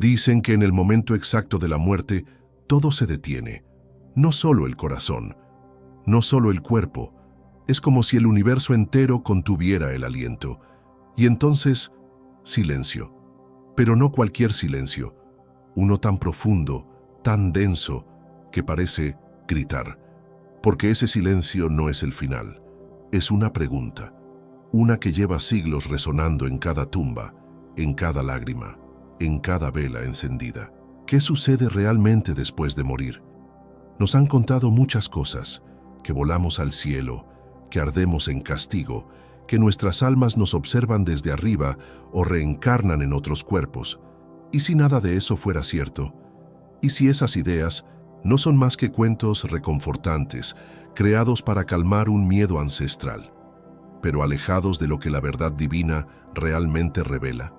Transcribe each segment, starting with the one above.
Dicen que en el momento exacto de la muerte, todo se detiene. No solo el corazón, no solo el cuerpo. Es como si el universo entero contuviera el aliento. Y entonces, silencio. Pero no cualquier silencio. Uno tan profundo, tan denso, que parece gritar. Porque ese silencio no es el final. Es una pregunta. Una que lleva siglos resonando en cada tumba, en cada lágrima, en cada vela encendida. ¿Qué sucede realmente después de morir? Nos han contado muchas cosas, que volamos al cielo, que ardemos en castigo, que nuestras almas nos observan desde arriba o reencarnan en otros cuerpos. ¿Y si nada de eso fuera cierto? ¿Y si esas ideas no son más que cuentos reconfortantes, creados para calmar un miedo ancestral, pero alejados de lo que la verdad divina realmente revela?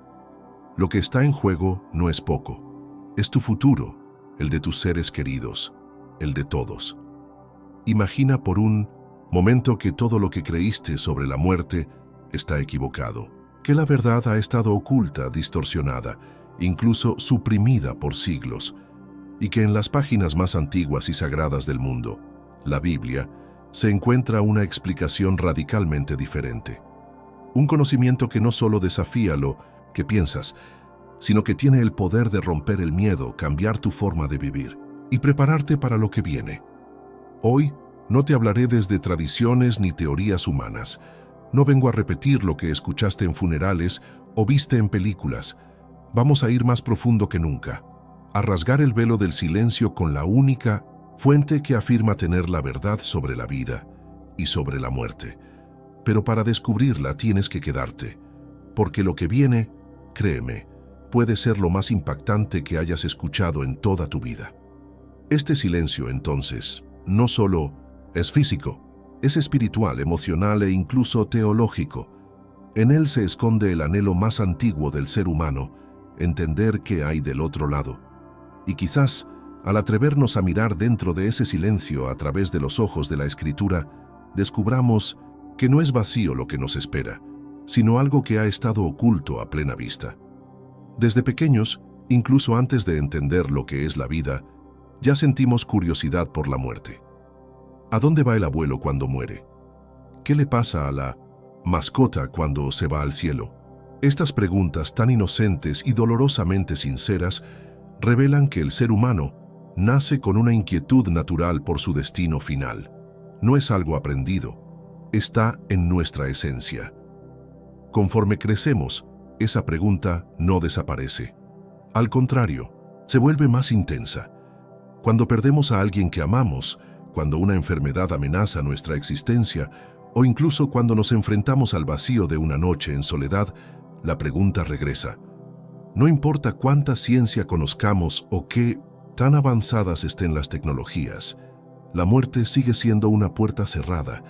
Lo que está en juego no es poco. Es tu futuro, el de tus seres queridos, el de todos. Imagina por un momento que todo lo que creíste sobre la muerte está equivocado, que la verdad ha estado oculta, distorsionada, incluso suprimida por siglos, y que en las páginas más antiguas y sagradas del mundo, la Biblia, se encuentra una explicación radicalmente diferente. Un conocimiento que no solo desafía lo que piensas, sino que tiene el poder de romper el miedo, cambiar tu forma de vivir y prepararte para lo que viene. Hoy no te hablaré desde tradiciones ni teorías humanas. No vengo a repetir lo que escuchaste en funerales o viste en películas. Vamos a ir más profundo que nunca, a rasgar el velo del silencio con la única fuente que afirma tener la verdad sobre la vida y sobre la muerte. Pero para descubrirla tienes que quedarte, porque lo que viene, créeme, puede ser lo más impactante que hayas escuchado en toda tu vida. Este silencio, entonces, no solo es físico, es espiritual, emocional e incluso teológico. En él se esconde el anhelo más antiguo del ser humano, entender qué hay del otro lado. Y quizás, al atrevernos a mirar dentro de ese silencio a través de los ojos de la Escritura, descubramos que no es vacío lo que nos espera, sino algo que ha estado oculto a plena vista. Desde pequeños, incluso antes de entender lo que es la vida, ya sentimos curiosidad por la muerte. ¿A dónde va el abuelo cuando muere? ¿Qué le pasa a la mascota cuando se va al cielo? Estas preguntas tan inocentes y dolorosamente sinceras revelan que el ser humano nace con una inquietud natural por su destino final. No es algo aprendido, está en nuestra esencia. Conforme crecemos, esa pregunta no desaparece. Al contrario, se vuelve más intensa. Cuando perdemos a alguien que amamos, cuando una enfermedad amenaza nuestra existencia, o incluso cuando nos enfrentamos al vacío de una noche en soledad, la pregunta regresa. No importa cuánta ciencia conozcamos o qué tan avanzadas estén las tecnologías, la muerte sigue siendo una puerta cerrada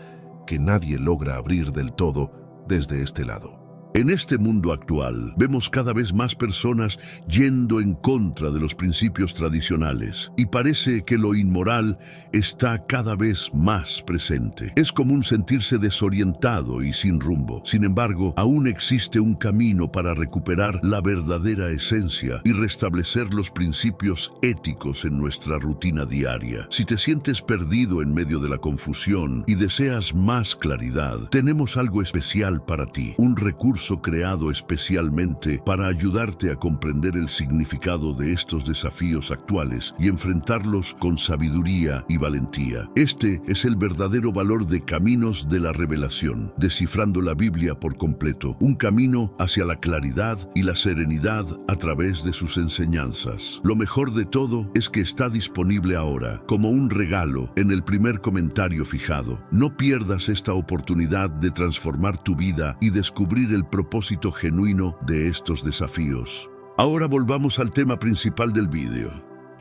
que nadie logra abrir del todo desde este lado. En este mundo actual, vemos cada vez más personas yendo en contra de los principios tradicionales y parece que lo inmoral está cada vez más presente. Es común sentirse desorientado y sin rumbo. Sin embargo, aún existe un camino para recuperar la verdadera esencia y restablecer los principios éticos en nuestra rutina diaria. Si te sientes perdido en medio de la confusión y deseas más claridad, tenemos algo especial para ti, un recurso creado especialmente para ayudarte a comprender el significado de estos desafíos actuales y enfrentarlos con sabiduría y valentía. Este es el verdadero valor de Caminos de la Revelación, descifrando la Biblia por completo, un camino hacia la claridad y la serenidad a través de sus enseñanzas. Lo mejor de todo es que está disponible ahora, como un regalo, en el primer comentario fijado. No pierdas esta oportunidad de transformar tu vida y descubrir el propósito genuino de estos desafíos. Ahora volvamos al tema principal del vídeo.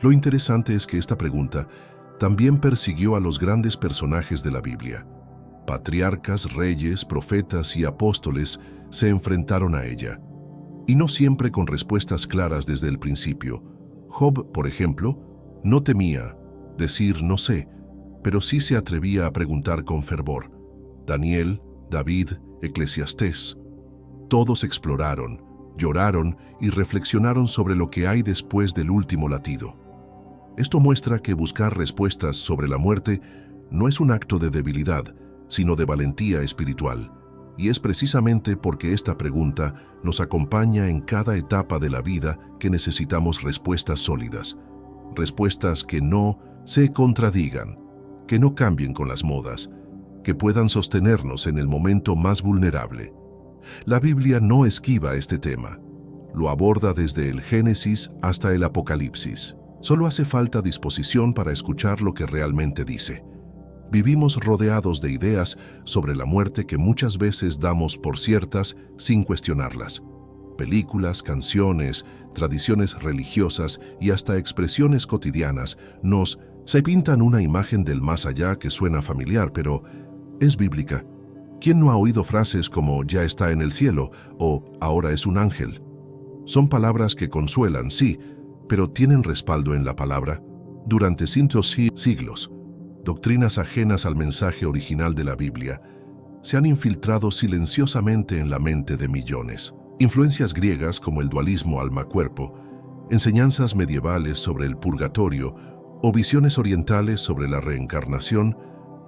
Lo interesante es que esta pregunta también persiguió a los grandes personajes de la Biblia. Patriarcas, reyes, profetas y apóstoles se enfrentaron a ella, y no siempre con respuestas claras desde el principio. Job, por ejemplo, no temía decir no sé, pero sí se atrevía a preguntar con fervor. Daniel, David, Eclesiastés, todos exploraron, lloraron y reflexionaron sobre lo que hay después del último latido. Esto muestra que buscar respuestas sobre la muerte no es un acto de debilidad, sino de valentía espiritual. Y es precisamente porque esta pregunta nos acompaña en cada etapa de la vida que necesitamos respuestas sólidas. Respuestas que no se contradigan, que no cambien con las modas, que puedan sostenernos en el momento más vulnerable. La Biblia no esquiva este tema. Lo aborda desde el Génesis hasta el Apocalipsis. Solo hace falta disposición para escuchar lo que realmente dice. Vivimos rodeados de ideas sobre la muerte que muchas veces damos por ciertas sin cuestionarlas. Películas, canciones, tradiciones religiosas y hasta expresiones cotidianas se pintan una imagen del más allá que suena familiar, pero es bíblica. ¿Quién no ha oído frases como "ya está en el cielo" o "ahora es un ángel"? Son palabras que consuelan, sí, pero tienen respaldo en la palabra. Durante cientos y siglos, doctrinas ajenas al mensaje original de la Biblia se han infiltrado silenciosamente en la mente de millones. Influencias griegas como el dualismo alma-cuerpo, enseñanzas medievales sobre el purgatorio o visiones orientales sobre la reencarnación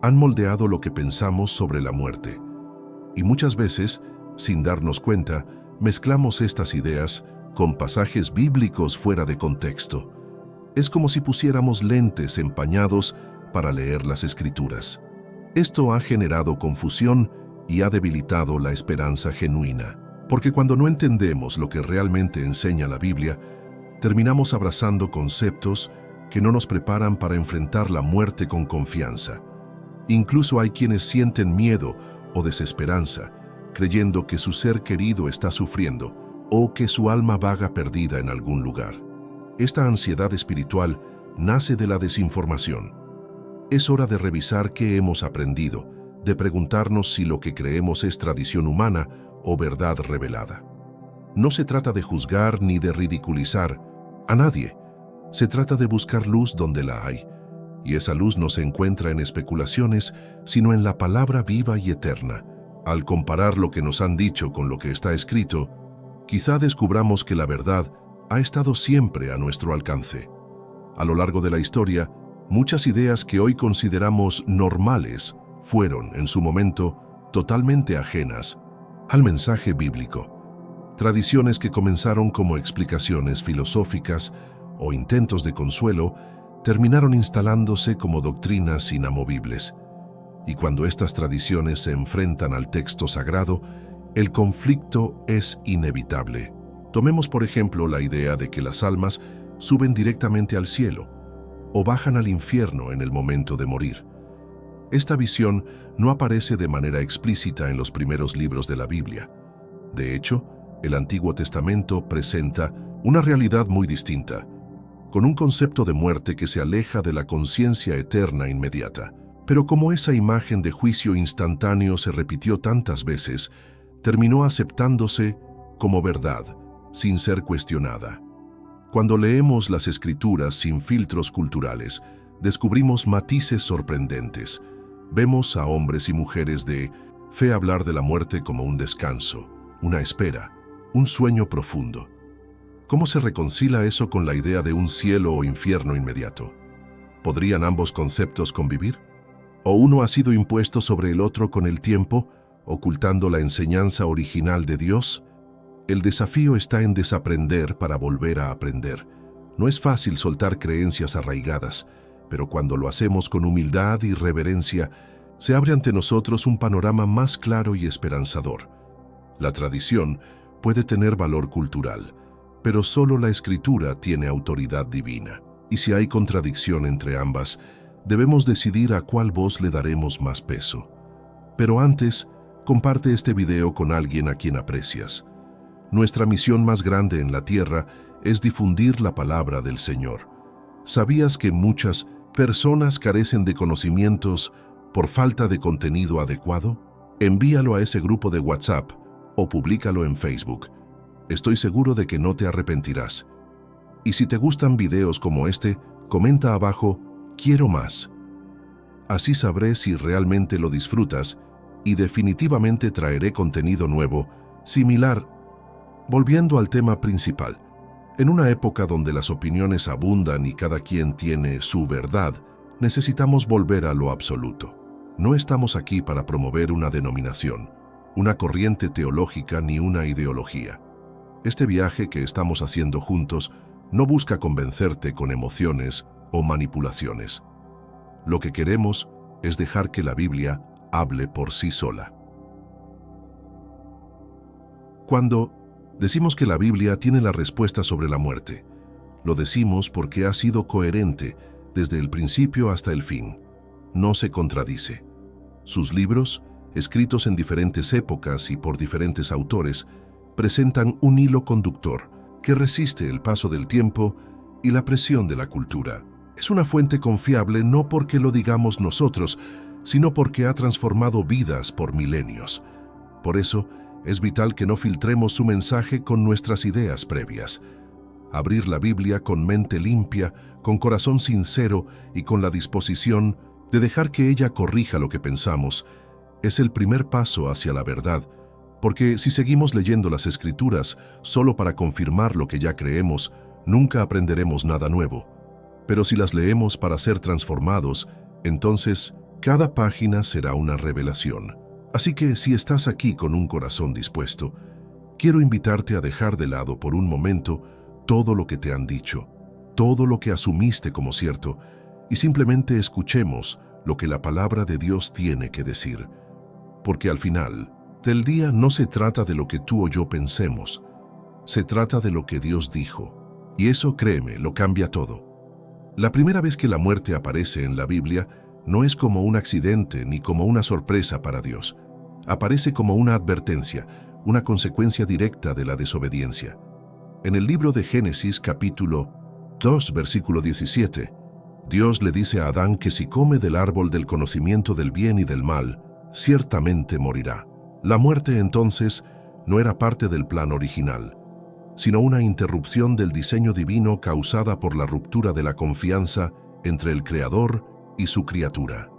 han moldeado lo que pensamos sobre la muerte. Y muchas veces, sin darnos cuenta, mezclamos estas ideas con pasajes bíblicos fuera de contexto. Es como si pusiéramos lentes empañados para leer las Escrituras. Esto ha generado confusión y ha debilitado la esperanza genuina. Porque cuando no entendemos lo que realmente enseña la Biblia, terminamos abrazando conceptos que no nos preparan para enfrentar la muerte con confianza. Incluso hay quienes sienten miedo o desesperanza, creyendo que su ser querido está sufriendo o que su alma vaga perdida en algún lugar. Esta ansiedad espiritual nace de la desinformación. Es hora de revisar qué hemos aprendido, de preguntarnos si lo que creemos es tradición humana o verdad revelada. No se trata de juzgar ni de ridiculizar a nadie. Se trata de buscar luz donde la hay, y esa luz no se encuentra en especulaciones, sino en la palabra viva y eterna. Al comparar lo que nos han dicho con lo que está escrito, quizá descubramos que la verdad ha estado siempre a nuestro alcance. A lo largo de la historia, muchas ideas que hoy consideramos normales fueron, en su momento, totalmente ajenas al mensaje bíblico. Tradiciones que comenzaron como explicaciones filosóficas o intentos de consuelo terminaron instalándose como doctrinas inamovibles. Y cuando estas tradiciones se enfrentan al texto sagrado, el conflicto es inevitable. Tomemos por ejemplo la idea de que las almas suben directamente al cielo o bajan al infierno en el momento de morir. Esta visión no aparece de manera explícita en los primeros libros de la Biblia. De hecho, el Antiguo Testamento presenta una realidad muy distinta, con un concepto de muerte que se aleja de la conciencia eterna inmediata. Pero como esa imagen de juicio instantáneo se repitió tantas veces, terminó aceptándose como verdad, sin ser cuestionada. Cuando leemos las Escrituras sin filtros culturales, descubrimos matices sorprendentes. Vemos a hombres y mujeres de fe hablar de la muerte como un descanso, una espera, un sueño profundo. ¿Cómo se reconcilia eso con la idea de un cielo o infierno inmediato? ¿Podrían ambos conceptos convivir? ¿O uno ha sido impuesto sobre el otro con el tiempo, ocultando la enseñanza original de Dios? El desafío está en desaprender para volver a aprender. No es fácil soltar creencias arraigadas, pero cuando lo hacemos con humildad y reverencia, se abre ante nosotros un panorama más claro y esperanzador. La tradición puede tener valor cultural, pero solo la Escritura tiene autoridad divina. Y si hay contradicción entre ambas, debemos decidir a cuál voz le daremos más peso. Pero antes, comparte este video con alguien a quien aprecias. Nuestra misión más grande en la tierra es difundir la palabra del Señor. ¿Sabías que muchas personas carecen de conocimientos por falta de contenido adecuado? Envíalo a ese grupo de WhatsApp o públicalo en Facebook. Estoy seguro de que no te arrepentirás. Y si te gustan videos como este, comenta abajo "Quiero más". Así sabré si realmente lo disfrutas y definitivamente traeré contenido nuevo, similar Volviendo al tema principal, en una época donde las opiniones abundan y cada quien tiene su verdad, necesitamos volver a lo absoluto. No estamos aquí para promover una denominación, una corriente teológica ni una ideología. Este viaje que estamos haciendo juntos no busca convencerte con emociones o manipulaciones. Lo que queremos es dejar que la Biblia hable por sí sola. Cuando decimos que la Biblia tiene la respuesta sobre la muerte, lo decimos porque ha sido coherente desde el principio hasta el fin. No se contradice. Sus libros, escritos en diferentes épocas y por diferentes autores, presentan un hilo conductor que resiste el paso del tiempo y la presión de la cultura. Es una fuente confiable no porque lo digamos nosotros, sino porque ha transformado vidas por milenios. Por eso, es vital que no filtremos su mensaje con nuestras ideas previas. Abrir la Biblia con mente limpia, con corazón sincero y con la disposición de dejar que ella corrija lo que pensamos, es el primer paso hacia la verdad, porque si seguimos leyendo las Escrituras solo para confirmar lo que ya creemos, nunca aprenderemos nada nuevo. Pero si las leemos para ser transformados, entonces cada página será una revelación. Así que si estás aquí con un corazón dispuesto, quiero invitarte a dejar de lado por un momento todo lo que te han dicho, todo lo que asumiste como cierto, y simplemente escuchemos lo que la palabra de Dios tiene que decir. Porque al final del día no se trata de lo que tú o yo pensemos, se trata de lo que Dios dijo. Y eso, créeme, lo cambia todo. La primera vez que la muerte aparece en la Biblia no es como un accidente ni como una sorpresa para Dios. Aparece como una advertencia, una consecuencia directa de la desobediencia. En el libro de Génesis, capítulo 2, versículo 17, Dios le dice a Adán que si come del árbol del conocimiento del bien y del mal, ciertamente morirá. La muerte entonces no era parte del plan original, sino una interrupción del diseño divino causada por la ruptura de la confianza entre el Creador y su criatura.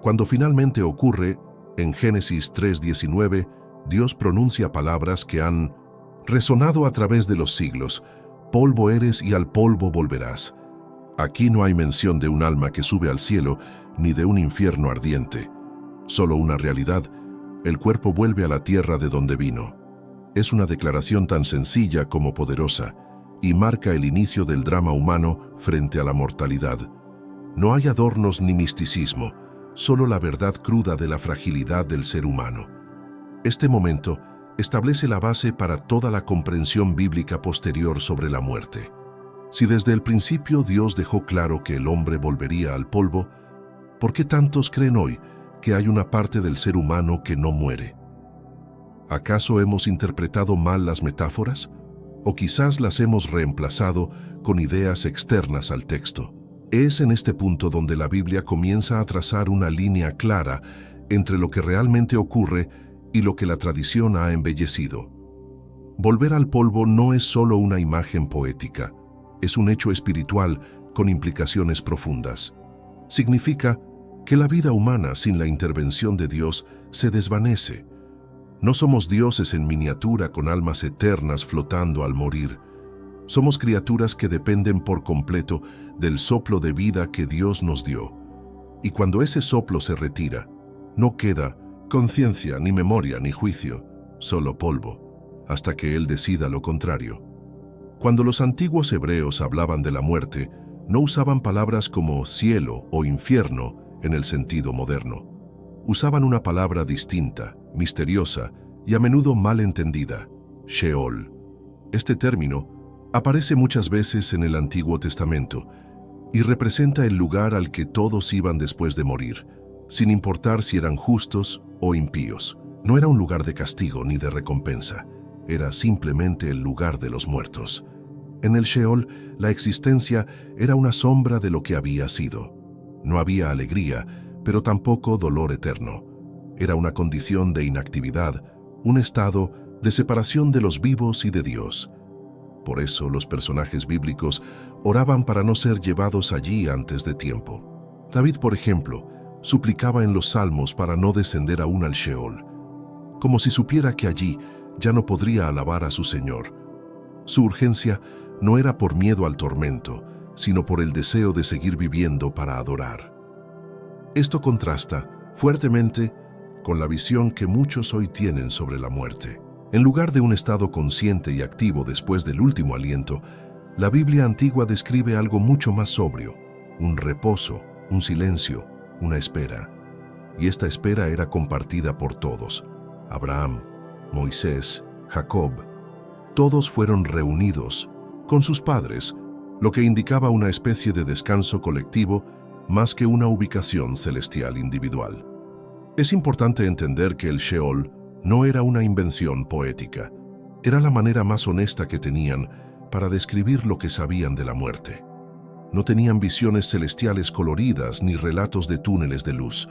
Cuando finalmente ocurre, en Génesis 3:19, Dios pronuncia palabras que han resonado a través de los siglos: polvo eres y al polvo volverás. Aquí no hay mención de un alma que sube al cielo ni de un infierno ardiente, solo una realidad: el cuerpo vuelve a la tierra de donde vino. Es una declaración tan sencilla como poderosa y marca el inicio del drama humano frente a la mortalidad. No hay adornos ni misticismo, solo la verdad cruda de la fragilidad del ser humano. Este momento establece la base para toda la comprensión bíblica posterior sobre la muerte. Si desde el principio Dios dejó claro que el hombre volvería al polvo, ¿por qué tantos creen hoy que hay una parte del ser humano que no muere? ¿Acaso hemos interpretado mal las metáforas? ¿O quizás las hemos reemplazado con ideas externas al texto? Es en este punto donde la Biblia comienza a trazar una línea clara entre lo que realmente ocurre y lo que la tradición ha embellecido. Volver al polvo no es solo una imagen poética, es un hecho espiritual con implicaciones profundas. Significa que la vida humana sin la intervención de Dios se desvanece. No somos dioses en miniatura con almas eternas flotando al morir. Somos criaturas que dependen por completo del soplo de vida que Dios nos dio. Y cuando ese soplo se retira, no queda conciencia, ni memoria, ni juicio, solo polvo, hasta que Él decida lo contrario. Cuando los antiguos hebreos hablaban de la muerte, no usaban palabras como cielo o infierno en el sentido moderno. Usaban una palabra distinta, misteriosa y a menudo mal entendida: Sheol. Este término aparece muchas veces en el Antiguo Testamento y representa el lugar al que todos iban después de morir, sin importar si eran justos o impíos. No era un lugar de castigo ni de recompensa, era simplemente el lugar de los muertos. En el Sheol, la existencia era una sombra de lo que había sido. No había alegría, pero tampoco dolor eterno. Era una condición de inactividad, un estado de separación de los vivos y de Dios. Por eso los personajes bíblicos oraban para no ser llevados allí antes de tiempo. David, por ejemplo, suplicaba en los Salmos para no descender aún al Sheol, como si supiera que allí ya no podría alabar a su Señor. Su urgencia no era por miedo al tormento, sino por el deseo de seguir viviendo para adorar. Esto contrasta fuertemente con la visión que muchos hoy tienen sobre la muerte. En lugar de un estado consciente y activo después del último aliento, la Biblia antigua describe algo mucho más sobrio, un reposo, un silencio, una espera. Y esta espera era compartida por todos. Abraham, Moisés, Jacob, todos fueron reunidos con sus padres, lo que indicaba una especie de descanso colectivo más que una ubicación celestial individual. Es importante entender que el Sheol no era una invención poética, era la manera más honesta que tenían para describir lo que sabían de la muerte. No tenían visiones celestiales coloridas ni relatos de túneles de luz.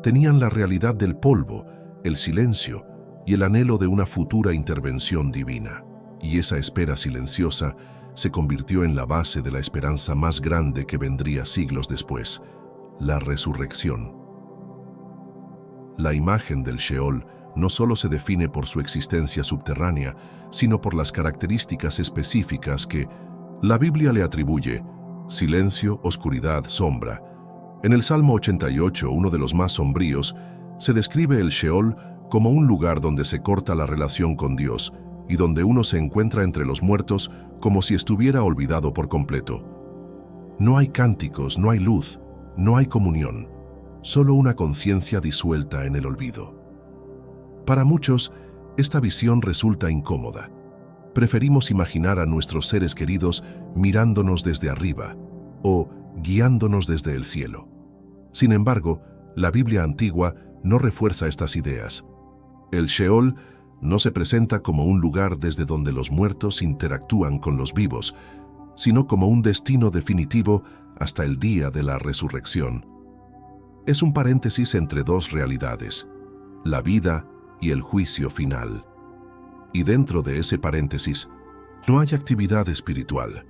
Tenían la realidad del polvo, el silencio y el anhelo de una futura intervención divina. Y esa espera silenciosa se convirtió en la base de la esperanza más grande que vendría siglos después, la resurrección. La imagen del Sheol no solo se define por su existencia subterránea, sino por las características específicas que la Biblia le atribuye: silencio, oscuridad, sombra. En el Salmo 88, uno de los más sombríos, se describe el Sheol como un lugar donde se corta la relación con Dios y donde uno se encuentra entre los muertos como si estuviera olvidado por completo. No hay cánticos, no hay luz, no hay comunión, solo una conciencia disuelta en el olvido. Para muchos, esta visión resulta incómoda. Preferimos imaginar a nuestros seres queridos mirándonos desde arriba o guiándonos desde el cielo. Sin embargo, la Biblia antigua no refuerza estas ideas. El Sheol no se presenta como un lugar desde donde los muertos interactúan con los vivos, sino como un destino definitivo hasta el día de la resurrección. Es un paréntesis entre dos realidades, la vida y el juicio final. Y dentro de ese paréntesis, no hay actividad espiritual.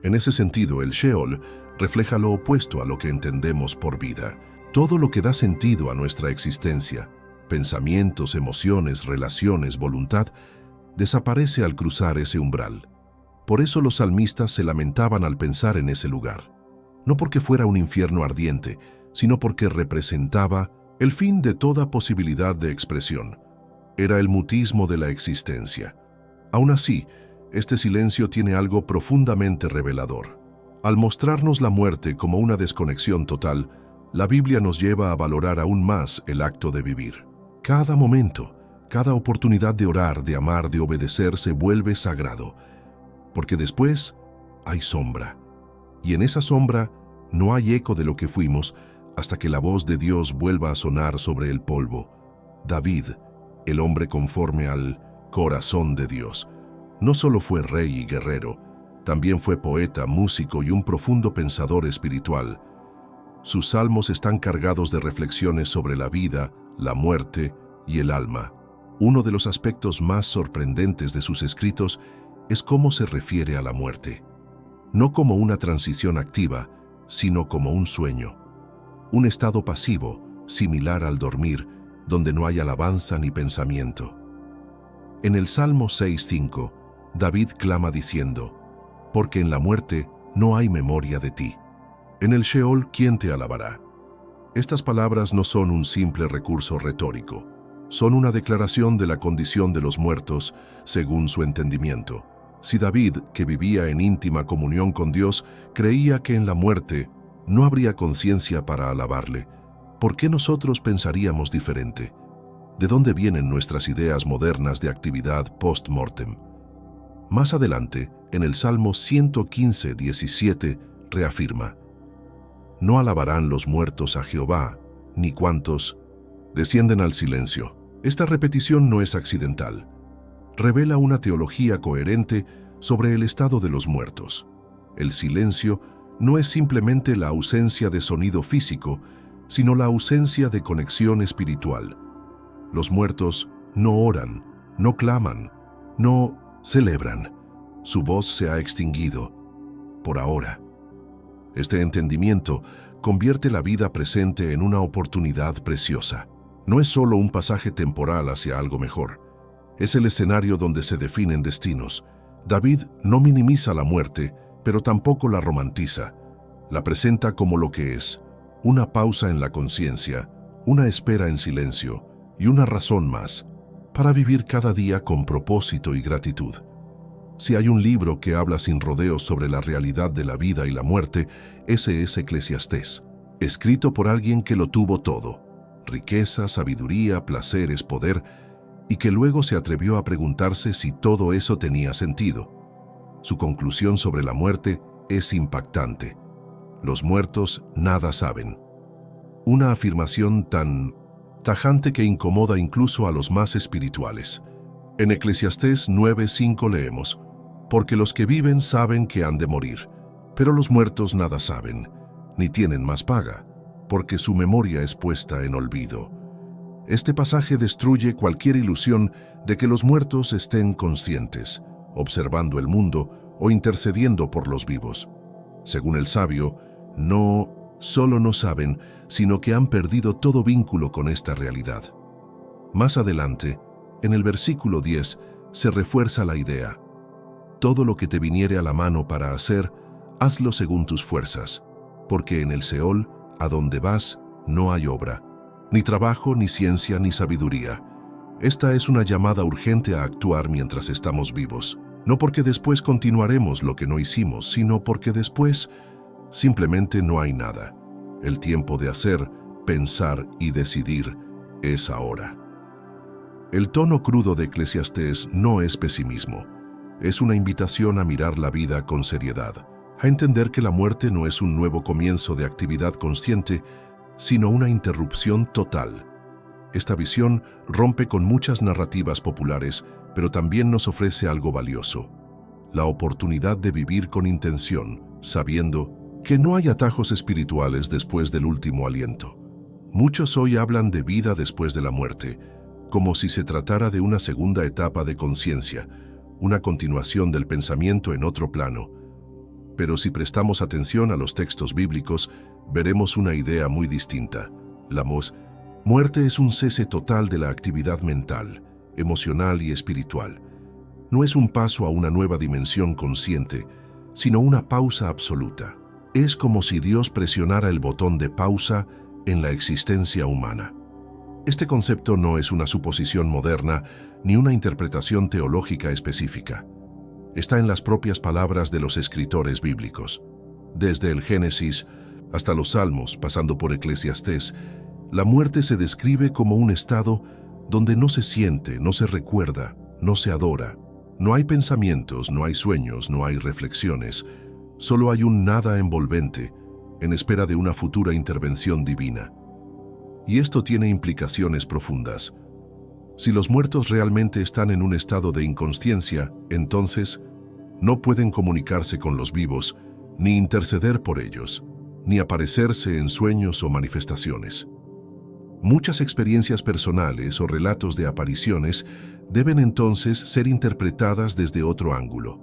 En ese sentido, el Sheol refleja lo opuesto a lo que entendemos por vida. Todo lo que da sentido a nuestra existencia, pensamientos, emociones, relaciones, voluntad, desaparece al cruzar ese umbral. Por eso los salmistas se lamentaban al pensar en ese lugar. No porque fuera un infierno ardiente, sino porque representaba el fin de toda posibilidad de expresión. Era el mutismo de la existencia. Aún así, este silencio tiene algo profundamente revelador. Al mostrarnos la muerte como una desconexión total, la Biblia nos lleva a valorar aún más el acto de vivir. Cada momento, cada oportunidad de orar, de amar, de obedecer se vuelve sagrado, porque después hay sombra. Y en esa sombra no hay eco de lo que fuimos hasta que la voz de Dios vuelva a sonar sobre el polvo. David, el hombre conforme al corazón de Dios, no solo fue rey y guerrero, también fue poeta, músico y un profundo pensador espiritual. Sus salmos están cargados de reflexiones sobre la vida, la muerte y el alma. Uno de los aspectos más sorprendentes de sus escritos es cómo se refiere a la muerte. No como una transición activa, sino como un sueño. Un estado pasivo, similar al dormir, donde no hay alabanza ni pensamiento. En el Salmo 6:5, David clama diciendo: «Porque en la muerte no hay memoria de ti. En el Sheol, ¿quién te alabará?». Estas palabras no son un simple recurso retórico, son una declaración de la condición de los muertos según su entendimiento. Si David, que vivía en íntima comunión con Dios, creía que en la muerte no habría conciencia para alabarle, ¿por qué nosotros pensaríamos diferente? ¿De dónde vienen nuestras ideas modernas de actividad post-mortem? Más adelante, en el Salmo 115:17, reafirma: «No alabarán los muertos a Jehová, ni cuantos descienden al silencio». Esta repetición no es accidental. Revela una teología coherente sobre el estado de los muertos. El silencio no es simplemente la ausencia de sonido físico, sino la ausencia de conexión espiritual. Los muertos no oran, no claman, no celebran. Su voz se ha extinguido, por ahora. Este entendimiento convierte la vida presente en una oportunidad preciosa. No es solo un pasaje temporal hacia algo mejor, Es el escenario donde se definen destinos. David no minimiza la muerte, pero tampoco la romantiza. La presenta como lo que es: una pausa en la conciencia, una espera en silencio y una razón más para vivir cada día con propósito y gratitud. Si hay un libro que habla sin rodeos sobre la realidad de la vida y la muerte, ese es Eclesiastés, escrito por alguien que lo tuvo todo: riqueza, sabiduría, placeres, poder, y que luego se atrevió a preguntarse si todo eso tenía sentido. Su conclusión sobre la muerte es impactante: los muertos nada saben. Una afirmación tan tajante que incomoda incluso a los más espirituales. En Eclesiastés 9:5 leemos: porque los que viven saben que han de morir, pero los muertos nada saben, ni tienen más paga, porque su memoria es puesta en olvido. Este pasaje destruye cualquier ilusión de que los muertos estén conscientes, observando el mundo o intercediendo por los vivos. Según el sabio, no solo no saben, sino que han perdido todo vínculo con esta realidad. Más adelante, en el versículo 10, se refuerza la idea: todo lo que te viniere a la mano para hacer, hazlo según tus fuerzas, porque en el Seol, a donde vas, no hay obra, ni trabajo, ni ciencia, ni sabiduría. Esta es una llamada urgente a actuar mientras estamos vivos, no porque después continuaremos lo que no hicimos, sino porque después simplemente no hay nada. El tiempo de hacer, pensar y decidir es ahora. El tono crudo de Eclesiastés no es pesimismo. Es una invitación a mirar la vida con seriedad, a entender que la muerte no es un nuevo comienzo de actividad consciente, sino una interrupción total. Esta visión rompe con muchas narrativas populares, pero también nos ofrece algo valioso: la oportunidad de vivir con intención, sabiendo que no hay atajos espirituales después del último aliento. Muchos hoy hablan de vida después de la muerte, como si se tratara de una segunda etapa de conciencia, una continuación del pensamiento en otro plano. Pero si prestamos atención a los textos bíblicos, veremos una idea muy distinta. La muerte es un cese total de la actividad mental, emocional y espiritual. No es un paso a una nueva dimensión consciente, sino una pausa absoluta. Es como si Dios presionara el botón de pausa en la existencia humana. Este concepto no es una suposición moderna ni una interpretación teológica específica. Está en las propias palabras de los escritores bíblicos. Desde el Génesis hasta los Salmos, pasando por Eclesiastés, la muerte se describe como un estado donde no se siente, no se recuerda, no se adora. No hay pensamientos, no hay sueños, no hay reflexiones. Solo hay un nada envolvente, en espera de una futura intervención divina. Y esto tiene implicaciones profundas. Si los muertos realmente están en un estado de inconsciencia, entonces no pueden comunicarse con los vivos, ni interceder por ellos, ni aparecerse en sueños o manifestaciones. Muchas experiencias personales o relatos de apariciones deben entonces ser interpretadas desde otro ángulo: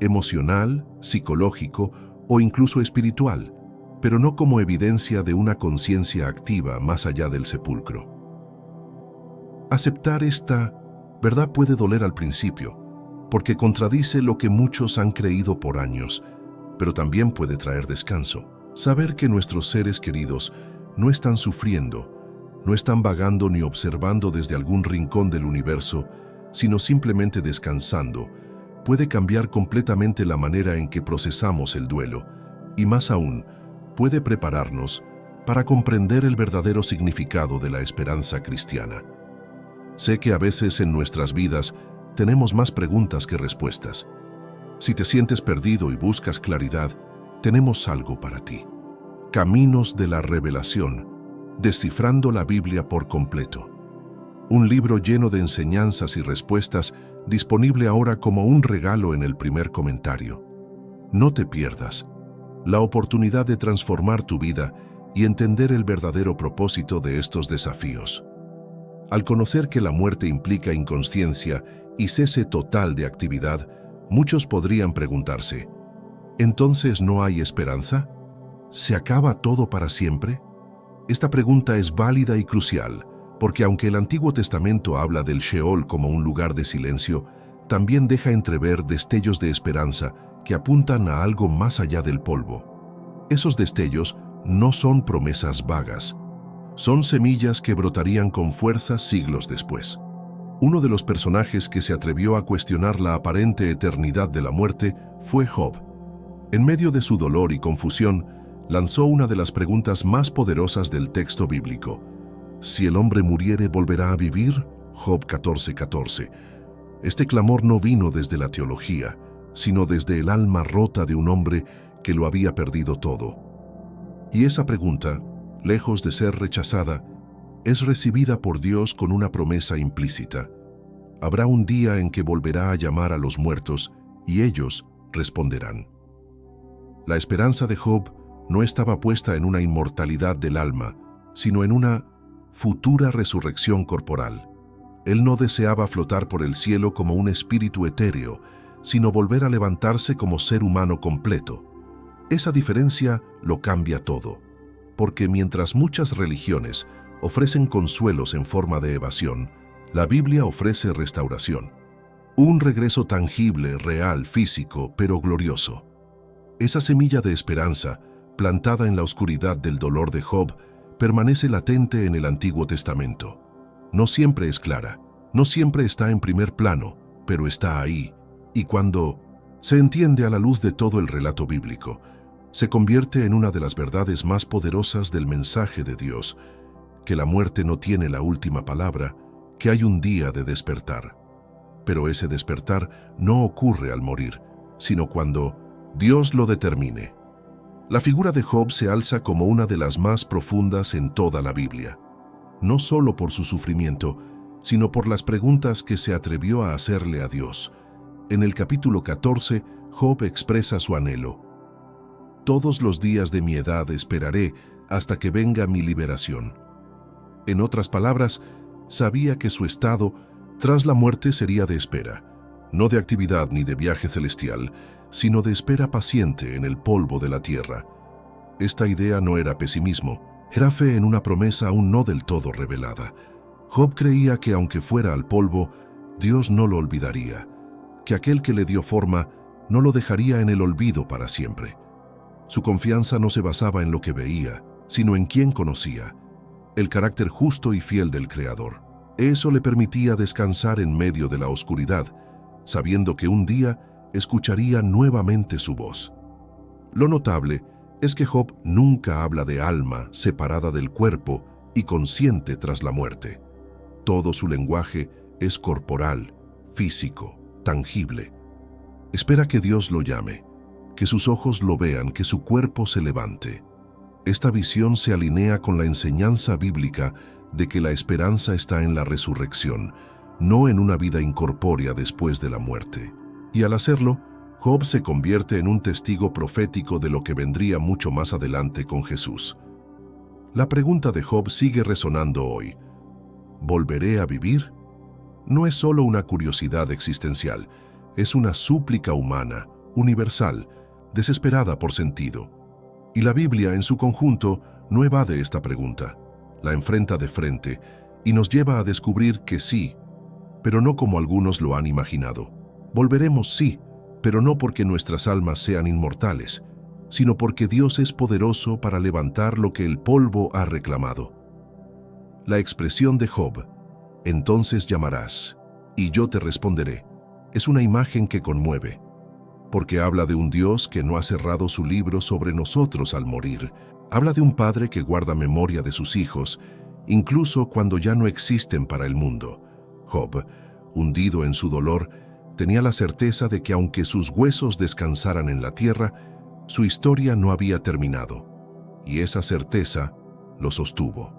emocional, psicológico o incluso espiritual, pero no como evidencia de una conciencia activa más allá del sepulcro. Aceptar esta verdad puede doler al principio, porque contradice lo que muchos han creído por años, pero también puede traer descanso. Saber que nuestros seres queridos no están sufriendo, no están vagando ni observando desde algún rincón del universo, sino simplemente descansando, puede cambiar completamente la manera en que procesamos el duelo, y más aún, puede prepararnos para comprender el verdadero significado de la esperanza cristiana. Sé que a veces en nuestras vidas tenemos más preguntas que respuestas. Si te sientes perdido y buscas claridad, tenemos algo para ti: Caminos de la Revelación, descifrando la Biblia por completo. Un libro lleno de enseñanzas y respuestas, disponible ahora como un regalo en el primer comentario. No te pierdas la oportunidad de transformar tu vida y entender el verdadero propósito de estos desafíos. Al conocer que la muerte implica inconsciencia y cese total de actividad, muchos podrían preguntarse: ¿entonces no hay esperanza? ¿Se acaba todo para siempre? Esta pregunta es válida y crucial, Porque aunque el Antiguo Testamento habla del Sheol como un lugar de silencio, también deja entrever destellos de esperanza que apuntan a algo más allá del polvo. Esos destellos no son promesas vagas, son semillas que brotarían con fuerza siglos después. Uno de los personajes que se atrevió a cuestionar la aparente eternidad de la muerte fue Job. En medio de su dolor y confusión, lanzó una de las preguntas más poderosas del texto bíblico. ¿Si el hombre muriere, volverá a vivir? Job 14:14. Este clamor no vino desde la teología, sino desde el alma rota de un hombre que lo había perdido todo. Y esa pregunta, lejos de ser rechazada, es recibida por Dios con una promesa implícita. Habrá un día en que volverá a llamar a los muertos y ellos responderán. La esperanza de Job no estaba puesta en una inmortalidad del alma, sino en una futura resurrección corporal. Él no deseaba flotar por el cielo como un espíritu etéreo, sino volver a levantarse como ser humano completo. Esa diferencia lo cambia todo, porque mientras muchas religiones ofrecen consuelos en forma de evasión, la Biblia ofrece restauración. Un regreso tangible, real, físico, pero glorioso. Esa semilla de esperanza, plantada en la oscuridad del dolor de Job, permanece latente en el Antiguo Testamento. No siempre es clara, no siempre está en primer plano, pero está ahí. Y cuando se entiende a la luz de todo el relato bíblico, se convierte en una de las verdades más poderosas del mensaje de Dios, que la muerte no tiene la última palabra, que hay un día de despertar. Pero ese despertar no ocurre al morir, sino cuando Dios lo determine. La figura de Job se alza como una de las más profundas en toda la Biblia, no solo por su sufrimiento, sino por las preguntas que se atrevió a hacerle a Dios. En el capítulo 14, Job expresa su anhelo. Todos los días de mi edad esperaré hasta que venga mi liberación. En otras palabras, sabía que su estado tras la muerte sería de espera, no de actividad ni de viaje celestial, sino de espera paciente en el polvo de la tierra. Esta idea no era pesimismo, era fe en una promesa aún no del todo revelada. Job creía que aunque fuera al polvo, Dios no lo olvidaría, que aquel que le dio forma no lo dejaría en el olvido para siempre. Su confianza no se basaba en lo que veía, sino en quien conocía, el carácter justo y fiel del Creador. Eso le permitía descansar en medio de la oscuridad, sabiendo que un día escucharía nuevamente su voz. Lo notable es que Job nunca habla de alma separada del cuerpo y consciente tras la muerte. Todo su lenguaje es corporal, físico, tangible. Espera que Dios lo llame, que sus ojos lo vean, que su cuerpo se levante. Esta visión se alinea con la enseñanza bíblica de que la esperanza está en la resurrección, no en una vida incorpórea después de la muerte. Y al hacerlo, Job se convierte en un testigo profético de lo que vendría mucho más adelante con Jesús. La pregunta de Job sigue resonando hoy. ¿Volveré a vivir? No es solo una curiosidad existencial, es una súplica humana, universal, desesperada por sentido. Y la Biblia en su conjunto no evade esta pregunta, la enfrenta de frente y nos lleva a descubrir que sí, pero no como algunos lo han imaginado. Volveremos sí, pero no porque nuestras almas sean inmortales, sino porque Dios es poderoso para levantar lo que el polvo ha reclamado. La expresión de Job, entonces llamarás, y yo te responderé, es una imagen que conmueve, porque habla de un Dios que no ha cerrado su libro sobre nosotros al morir. Habla de un Padre que guarda memoria de sus hijos, incluso cuando ya no existen para el mundo. Job, hundido en su dolor, tenía la certeza de que aunque sus huesos descansaran en la tierra, su historia no había terminado, y esa certeza lo sostuvo.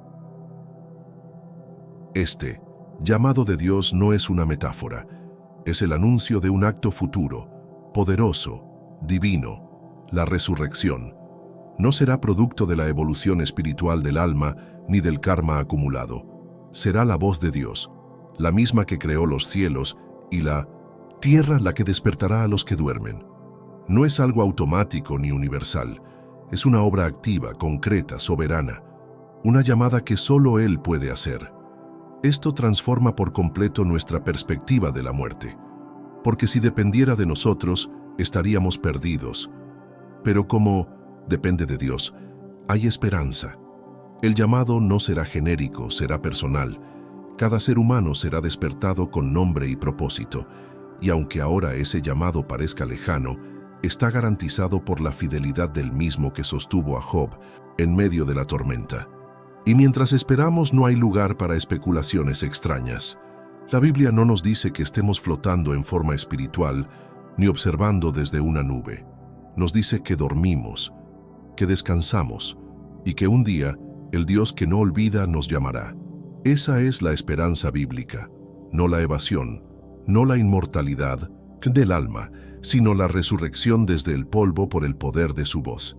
Este llamado de Dios no es una metáfora, es el anuncio de un acto futuro, poderoso, divino, la resurrección. No será producto de la evolución espiritual del alma ni del karma acumulado. Será la voz de Dios, la misma que creó los cielos y la tierra la que despertará a los que duermen. No es algo automático ni universal, es una obra activa, concreta, soberana, una llamada que solo Él puede hacer. Esto transforma por completo nuestra perspectiva de la muerte, porque si dependiera de nosotros, estaríamos perdidos. Pero como depende de Dios, hay esperanza. El llamado no será genérico, será personal. Cada ser humano será despertado con nombre y propósito, y aunque ahora ese llamado parezca lejano, está garantizado por la fidelidad del mismo que sostuvo a Job en medio de la tormenta. Y mientras esperamos no hay lugar para especulaciones extrañas. La Biblia no nos dice que estemos flotando en forma espiritual ni observando desde una nube. Nos dice que dormimos, que descansamos y que un día el Dios que no olvida nos llamará. Esa es la esperanza bíblica, no la evasión, no la inmortalidad del alma, sino la resurrección desde el polvo por el poder de su voz.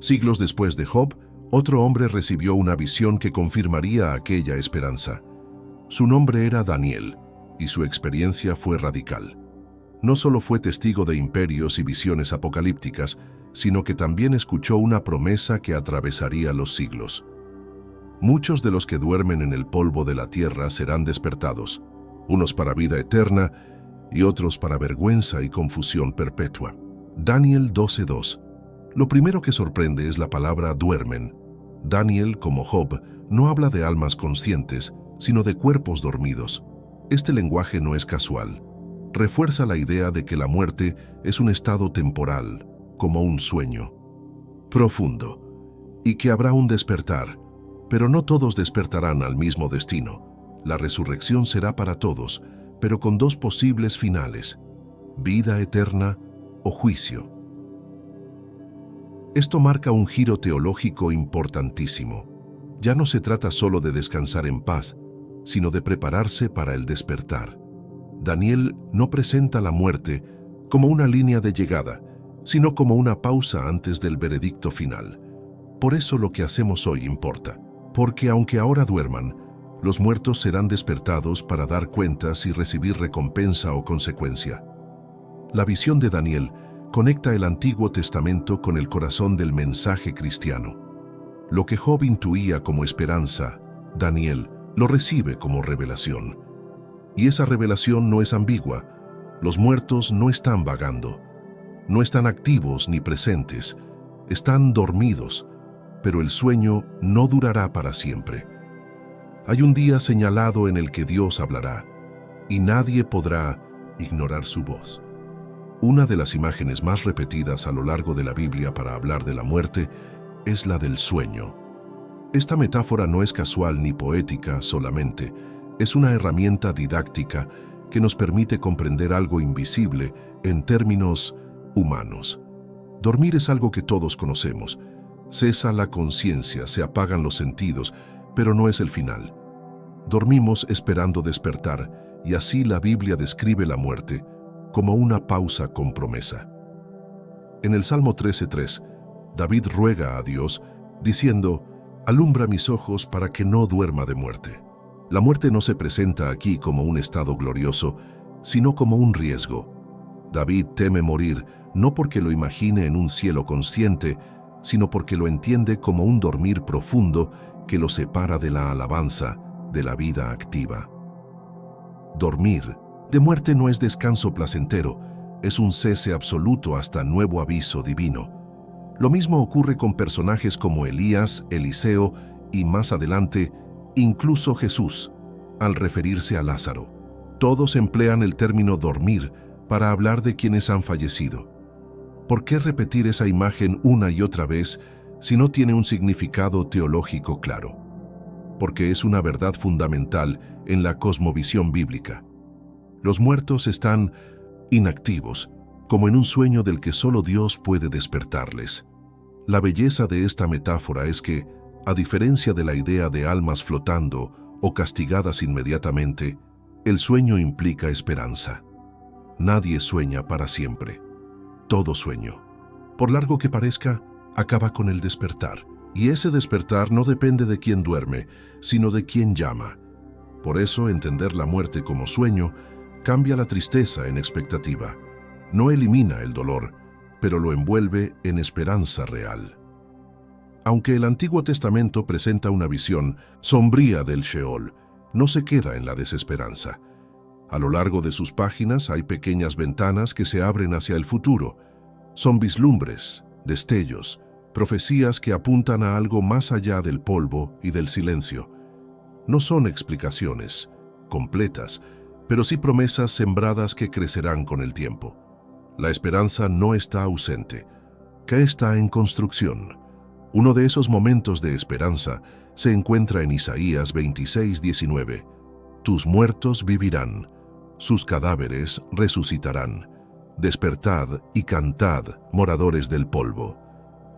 Siglos después de Job, otro hombre recibió una visión que confirmaría aquella esperanza. Su nombre era Daniel, y su experiencia fue radical. No solo fue testigo de imperios y visiones apocalípticas, sino que también escuchó una promesa que atravesaría los siglos. Muchos de los que duermen en el polvo de la tierra serán despertados, unos para vida eterna y otros para vergüenza y confusión perpetua. Daniel 12:2. Lo primero que sorprende es la palabra duermen. Daniel, como Job, no habla de almas conscientes, sino de cuerpos dormidos. Este lenguaje no es casual. Refuerza la idea de que la muerte es un estado temporal, como un sueño profundo, y que habrá un despertar, pero no todos despertarán al mismo destino. La resurrección será para todos, pero con dos posibles finales: vida eterna o juicio. Esto marca un giro teológico importantísimo. Ya no se trata solo de descansar en paz, sino de prepararse para el despertar. Daniel no presenta la muerte como una línea de llegada, sino como una pausa antes del veredicto final. Por eso lo que hacemos hoy importa, porque aunque ahora duerman, los muertos serán despertados para dar cuentas y recibir recompensa o consecuencia. La visión de Daniel conecta el Antiguo Testamento con el corazón del mensaje cristiano. Lo que Job intuía como esperanza, Daniel lo recibe como revelación. Y esa revelación no es ambigua. Los muertos no están vagando, no están activos ni presentes, están dormidos, pero el sueño no durará para siempre. Hay un día señalado en el que Dios hablará, y nadie podrá ignorar su voz. Una de las imágenes más repetidas a lo largo de la Biblia para hablar de la muerte es la del sueño. Esta metáfora no es casual ni poética solamente, es una herramienta didáctica que nos permite comprender algo invisible en términos humanos. Dormir es algo que todos conocemos. Cesa la conciencia, se apagan los sentidos, pero no es el final. Dormimos esperando despertar, y así la Biblia describe la muerte como una pausa con promesa. En el Salmo 13:3, David ruega a Dios, diciendo: «Alumbra mis ojos para que no duerma de muerte». La muerte no se presenta aquí como un estado glorioso, sino como un riesgo. David teme morir no porque lo imagine en un cielo consciente, sino porque lo entiende como un dormir profundo que lo separa de la alabanza, de la vida activa. Dormir de muerte no es descanso placentero, es un cese absoluto hasta nuevo aviso divino. Lo mismo ocurre con personajes como Elías, Eliseo y más adelante, incluso Jesús, al referirse a Lázaro. Todos emplean el término dormir para hablar de quienes han fallecido. ¿Por qué repetir esa imagen una y otra vez si no tiene un significado teológico claro? Porque es una verdad fundamental en la cosmovisión bíblica. Los muertos están inactivos, como en un sueño del que solo Dios puede despertarles. La belleza de esta metáfora es que, a diferencia de la idea de almas flotando o castigadas inmediatamente, el sueño implica esperanza. Nadie sueña para siempre. Todo sueño, por largo que parezca, acaba con el despertar. Y ese despertar no depende de quién duerme, sino de quién llama. Por eso, entender la muerte como sueño cambia la tristeza en expectativa. No elimina el dolor, pero lo envuelve en esperanza real. Aunque el Antiguo Testamento presenta una visión sombría del Sheol, no se queda en la desesperanza. A lo largo de sus páginas hay pequeñas ventanas que se abren hacia el futuro. Son vislumbres, destellos, profecías que apuntan a algo más allá del polvo y del silencio. No son explicaciones completas, pero sí promesas sembradas que crecerán con el tiempo. La esperanza no está ausente, que está en construcción. Uno de esos momentos de esperanza se encuentra en Isaías 26:19. Tus muertos vivirán, sus cadáveres resucitarán. Despertad y cantad, moradores del polvo.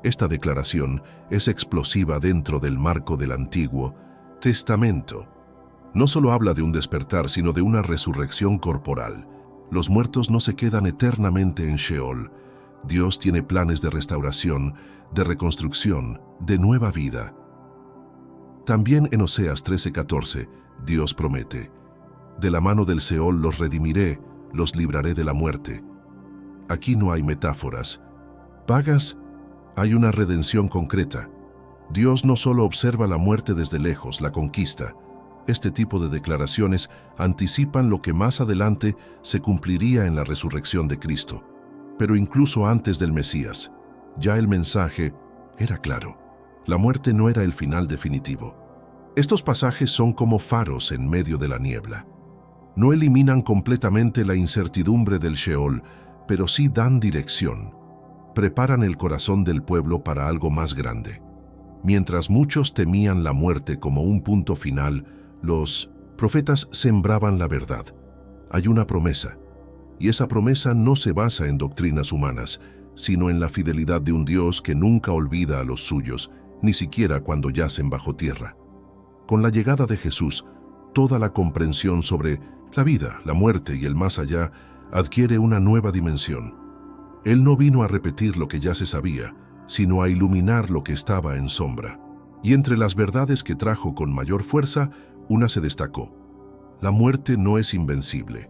Esta declaración es explosiva dentro del marco del Antiguo Testamento. No solo habla de un despertar, sino de una resurrección corporal. Los muertos no se quedan eternamente en Sheol. Dios tiene planes de restauración, de reconstrucción, de nueva vida. También en Oseas 13:14, Dios promete: de la mano del Seol los redimiré, los libraré de la muerte. Aquí no hay metáforas. ¿Pagas? Hay una redención concreta. Dios no solo observa la muerte desde lejos, la conquista. Este tipo de declaraciones anticipan lo que más adelante se cumpliría en la resurrección de Cristo. Pero incluso antes del Mesías, ya el mensaje era claro. La muerte no era el final definitivo. Estos pasajes son como faros en medio de la niebla. No eliminan completamente la incertidumbre del Sheol, pero sí dan dirección. Preparan el corazón del pueblo para algo más grande. Mientras muchos temían la muerte como un punto final, los profetas sembraban la verdad. Hay una promesa, y esa promesa no se basa en doctrinas humanas, sino en la fidelidad de un Dios que nunca olvida a los suyos, ni siquiera cuando yacen bajo tierra. Con la llegada de Jesús, toda la comprensión sobre la vida, la muerte y el más allá adquiere una nueva dimensión. Él no vino a repetir lo que ya se sabía, sino a iluminar lo que estaba en sombra. Y entre las verdades que trajo con mayor fuerza, una se destacó: la muerte no es invencible.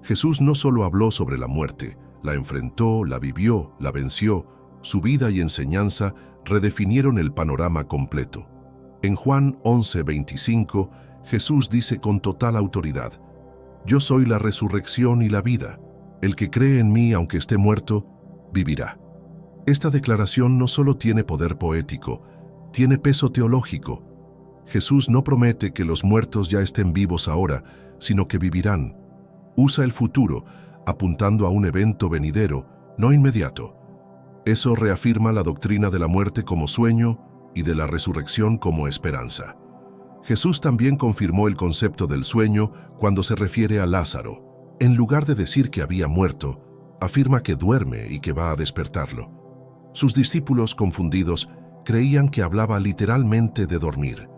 Jesús no solo habló sobre la muerte, la enfrentó, la vivió, la venció. Su vida y enseñanza redefinieron el panorama completo. En Juan 11:25, Jesús dice con total autoridad: Yo soy la resurrección y la vida. El que cree en mí, aunque esté muerto, vivirá. Esta declaración no solo tiene poder poético, tiene peso teológico. Jesús no promete que los muertos ya estén vivos ahora, sino que vivirán. Usa el futuro, apuntando a un evento venidero, no inmediato. Eso reafirma la doctrina de la muerte como sueño y de la resurrección como esperanza. Jesús también confirmó el concepto del sueño cuando se refiere a Lázaro. En lugar de decir que había muerto, afirma que duerme y que va a despertarlo. Sus discípulos, confundidos, creían que hablaba literalmente de dormir.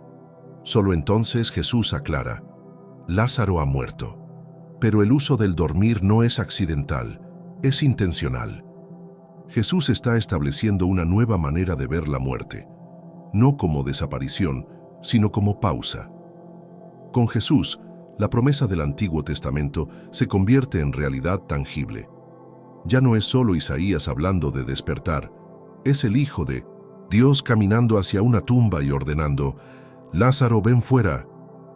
Solo entonces Jesús aclara: Lázaro ha muerto. Pero el uso del dormir no es accidental, es intencional. Jesús está estableciendo una nueva manera de ver la muerte, no como desaparición, sino como pausa. Con Jesús, la promesa del Antiguo Testamento se convierte en realidad tangible. Ya no es solo Isaías hablando de despertar, es el Hijo de Dios caminando hacia una tumba y ordenando: Lázaro, ven fuera,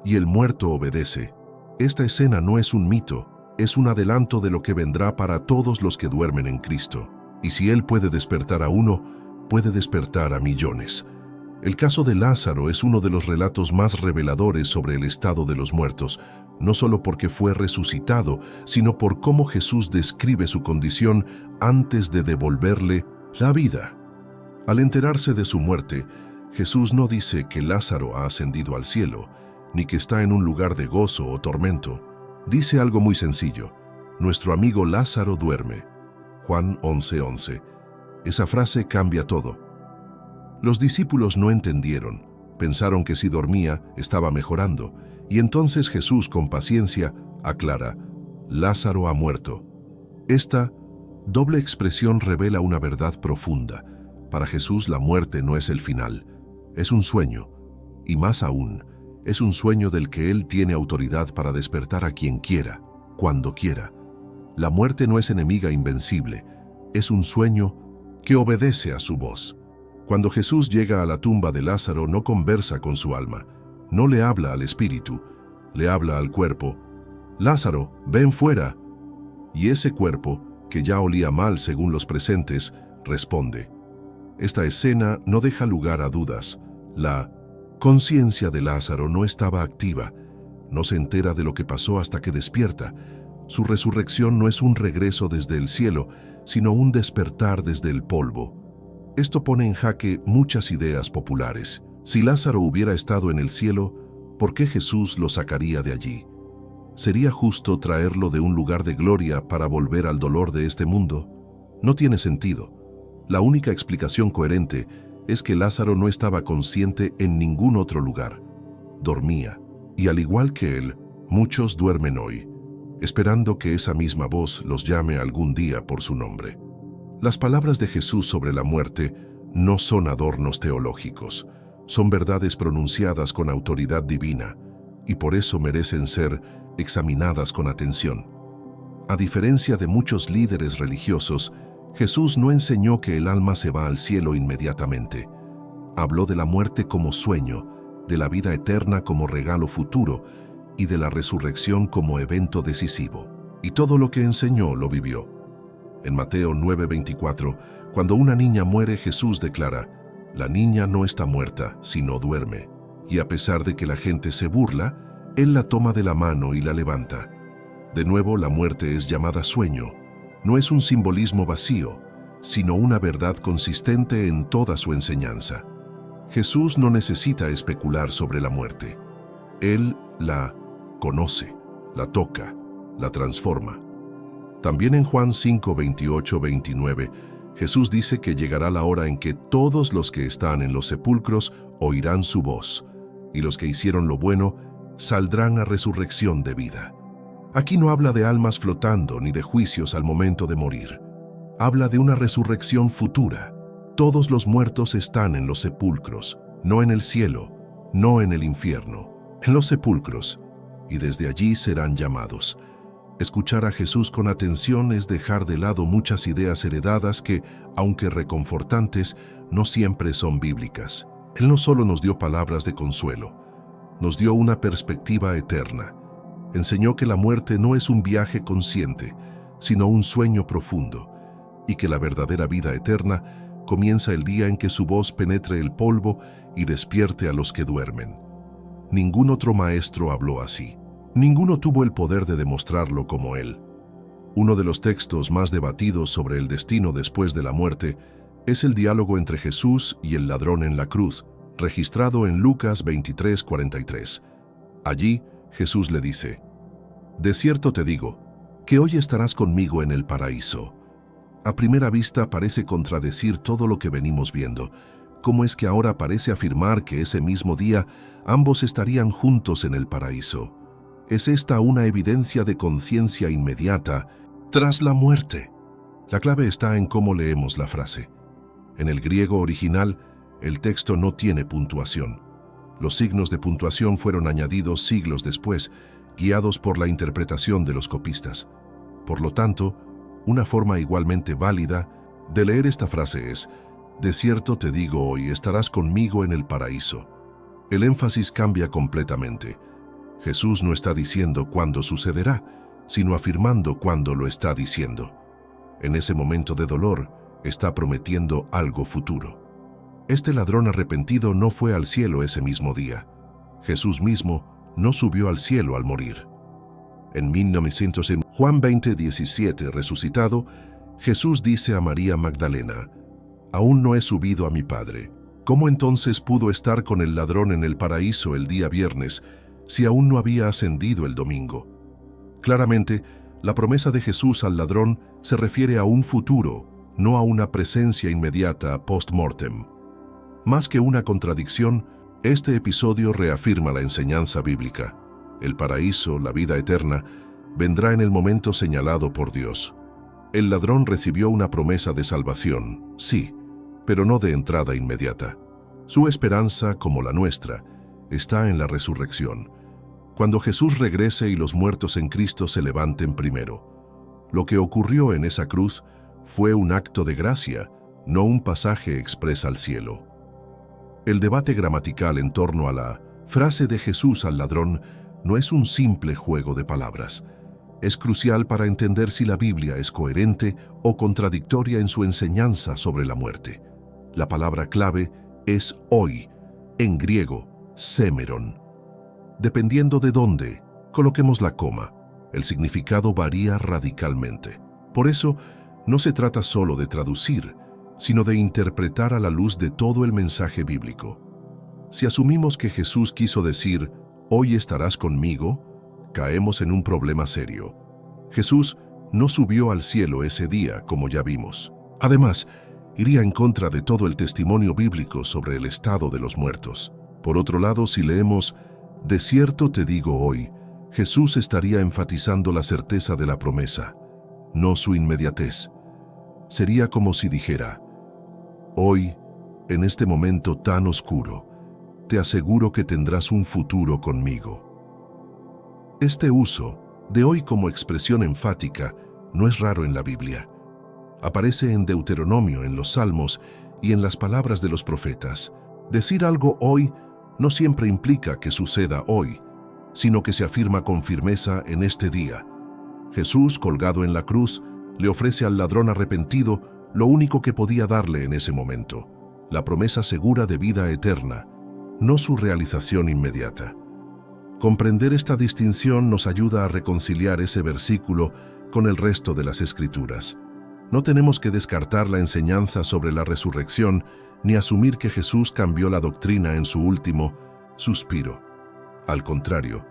y el muerto obedece. Esta escena no es un mito, es un adelanto de lo que vendrá para todos los que duermen en Cristo. Y si Él puede despertar a uno, puede despertar a millones. El caso de Lázaro es uno de los relatos más reveladores sobre el estado de los muertos, no solo porque fue resucitado, sino por cómo Jesús describe su condición antes de devolverle la vida. Al enterarse de su muerte, Jesús no dice que Lázaro ha ascendido al cielo, ni que está en un lugar de gozo o tormento. Dice algo muy sencillo: nuestro amigo Lázaro duerme. Juan 11:11. Esa frase cambia todo. Los discípulos no entendieron, pensaron que si dormía estaba mejorando, y entonces Jesús con paciencia aclara: Lázaro ha muerto. Esta doble expresión revela una verdad profunda. Para Jesús la muerte no es el final, es un sueño, y más aún, es un sueño del que Él tiene autoridad para despertar a quien quiera, cuando quiera. La muerte no es enemiga invencible, es un sueño que obedece a su voz. Cuando Jesús llega a la tumba de Lázaro, no conversa con su alma, no le habla al espíritu, le habla al cuerpo: «Lázaro, ven fuera». Y ese cuerpo, que ya olía mal según los presentes, responde. Esta escena no deja lugar a dudas. La conciencia de Lázaro no estaba activa. No se entera de lo que pasó hasta que despierta. Su resurrección no es un regreso desde el cielo, sino un despertar desde el polvo. Esto pone en jaque muchas ideas populares. Si Lázaro hubiera estado en el cielo, ¿por qué Jesús lo sacaría de allí? ¿Sería justo traerlo de un lugar de gloria para volver al dolor de este mundo? No tiene sentido. La única explicación coherente es que Lázaro no estaba consciente en ningún otro lugar. Dormía, y al igual que él, muchos duermen hoy, esperando que esa misma voz los llame algún día por su nombre. Las palabras de Jesús sobre la muerte no son adornos teológicos, son verdades pronunciadas con autoridad divina, y por eso merecen ser examinadas con atención. A diferencia de muchos líderes religiosos, Jesús no enseñó que el alma se va al cielo inmediatamente. Habló de la muerte como sueño, de la vida eterna como regalo futuro y de la resurrección como evento decisivo. Y todo lo que enseñó lo vivió. En Mateo 9:24, cuando una niña muere, Jesús declara: «La niña no está muerta, sino duerme». Y a pesar de que la gente se burla, Él la toma de la mano y la levanta. De nuevo, la muerte es llamada sueño. No es un simbolismo vacío, sino una verdad consistente en toda su enseñanza. Jesús no necesita especular sobre la muerte. Él la conoce, la toca, la transforma. También en Juan 5:28-29, Jesús dice que llegará la hora en que todos los que están en los sepulcros oirán su voz, y los que hicieron lo bueno saldrán a resurrección de vida. Aquí no habla de almas flotando ni de juicios al momento de morir. Habla de una resurrección futura. Todos los muertos están en los sepulcros, no en el cielo, no en el infierno, en los sepulcros, y desde allí serán llamados. Escuchar a Jesús con atención es dejar de lado muchas ideas heredadas que, aunque reconfortantes, no siempre son bíblicas. Él no solo nos dio palabras de consuelo, nos dio una perspectiva eterna. Enseñó que la muerte no es un viaje consciente, sino un sueño profundo, y que la verdadera vida eterna comienza el día en que su voz penetre el polvo y despierte a los que duermen. Ningún otro maestro habló así. Ninguno tuvo el poder de demostrarlo como él. Uno de los textos más debatidos sobre el destino después de la muerte es el diálogo entre Jesús y el ladrón en la cruz, registrado en Lucas 23:43. Allí, Jesús le dice: «De cierto te digo, que hoy estarás conmigo en el paraíso». A primera vista parece contradecir todo lo que venimos viendo. ¿Cómo es que ahora parece afirmar que ese mismo día ambos estarían juntos en el paraíso? ¿Es esta una evidencia de conciencia inmediata tras la muerte? La clave está en cómo leemos la frase. En el griego original, el texto no tiene puntuación. Los signos de puntuación fueron añadidos siglos después, guiados por la interpretación de los copistas. Por lo tanto, una forma igualmente válida de leer esta frase es: «De cierto te digo, hoy estarás conmigo en el paraíso». El énfasis cambia completamente. Jesús no está diciendo cuándo sucederá, sino afirmando cuándo lo está diciendo. En ese momento de dolor, está prometiendo algo futuro. Este ladrón arrepentido no fue al cielo ese mismo día. Jesús mismo no subió al cielo al morir. En 1900, en Juan 20:17, resucitado, Jesús dice a María Magdalena: «Aún no he subido a mi Padre». ¿Cómo entonces pudo estar con el ladrón en el paraíso el día viernes, si aún no había ascendido el domingo? Claramente, la promesa de Jesús al ladrón se refiere a un futuro, no a una presencia inmediata post-mortem. Más que una contradicción, este episodio reafirma la enseñanza bíblica. El paraíso, la vida eterna, vendrá en el momento señalado por Dios. El ladrón recibió una promesa de salvación, sí, pero no de entrada inmediata. Su esperanza, como la nuestra, está en la resurrección, cuando Jesús regrese y los muertos en Cristo se levanten primero. Lo que ocurrió en esa cruz fue un acto de gracia, no un pasaje exprés al cielo. El debate gramatical en torno a la frase de Jesús al ladrón no es un simple juego de palabras. Es crucial para entender si la Biblia es coherente o contradictoria en su enseñanza sobre la muerte. La palabra clave es hoy, en griego, semeron. Dependiendo de dónde coloquemos la coma, el significado varía radicalmente. Por eso, no se trata solo de traducir, sino de interpretar a la luz de todo el mensaje bíblico. Si asumimos que Jesús quiso decir, hoy estarás conmigo, caemos en un problema serio. Jesús no subió al cielo ese día, como ya vimos. Además, iría en contra de todo el testimonio bíblico sobre el estado de los muertos. Por otro lado, si leemos, de cierto te digo hoy, Jesús estaría enfatizando la certeza de la promesa, no su inmediatez. Sería como si dijera, hoy, en este momento tan oscuro, te aseguro que tendrás un futuro conmigo. Este uso de hoy como expresión enfática no es raro en la Biblia. Aparece en Deuteronomio, en los Salmos y en las palabras de los profetas. Decir algo hoy no siempre implica que suceda hoy, sino que se afirma con firmeza en este día. Jesús, colgado en la cruz, le ofrece al ladrón arrepentido lo único que podía darle en ese momento, la promesa segura de vida eterna, no su realización inmediata. Comprender esta distinción nos ayuda a reconciliar ese versículo con el resto de las Escrituras. No tenemos que descartar la enseñanza sobre la resurrección ni asumir que Jesús cambió la doctrina en su último suspiro. Al contrario,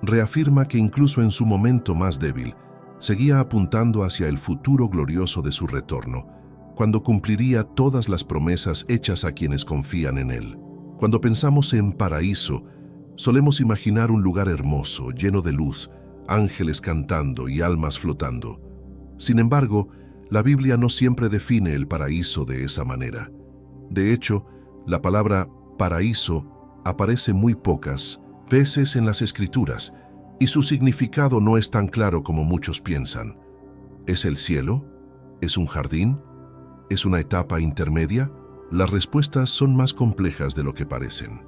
reafirma que incluso en su momento más débil, seguía apuntando hacia el futuro glorioso de su retorno, cuando cumpliría todas las promesas hechas a quienes confían en él. Cuando pensamos en paraíso, solemos imaginar un lugar hermoso, lleno de luz, ángeles cantando y almas flotando. Sin embargo, la Biblia no siempre define el paraíso de esa manera. De hecho, la palabra paraíso aparece muy pocas veces en las Escrituras, y su significado no es tan claro como muchos piensan. ¿Es el cielo? ¿Es un jardín? ¿Es una etapa intermedia? Las respuestas son más complejas de lo que parecen.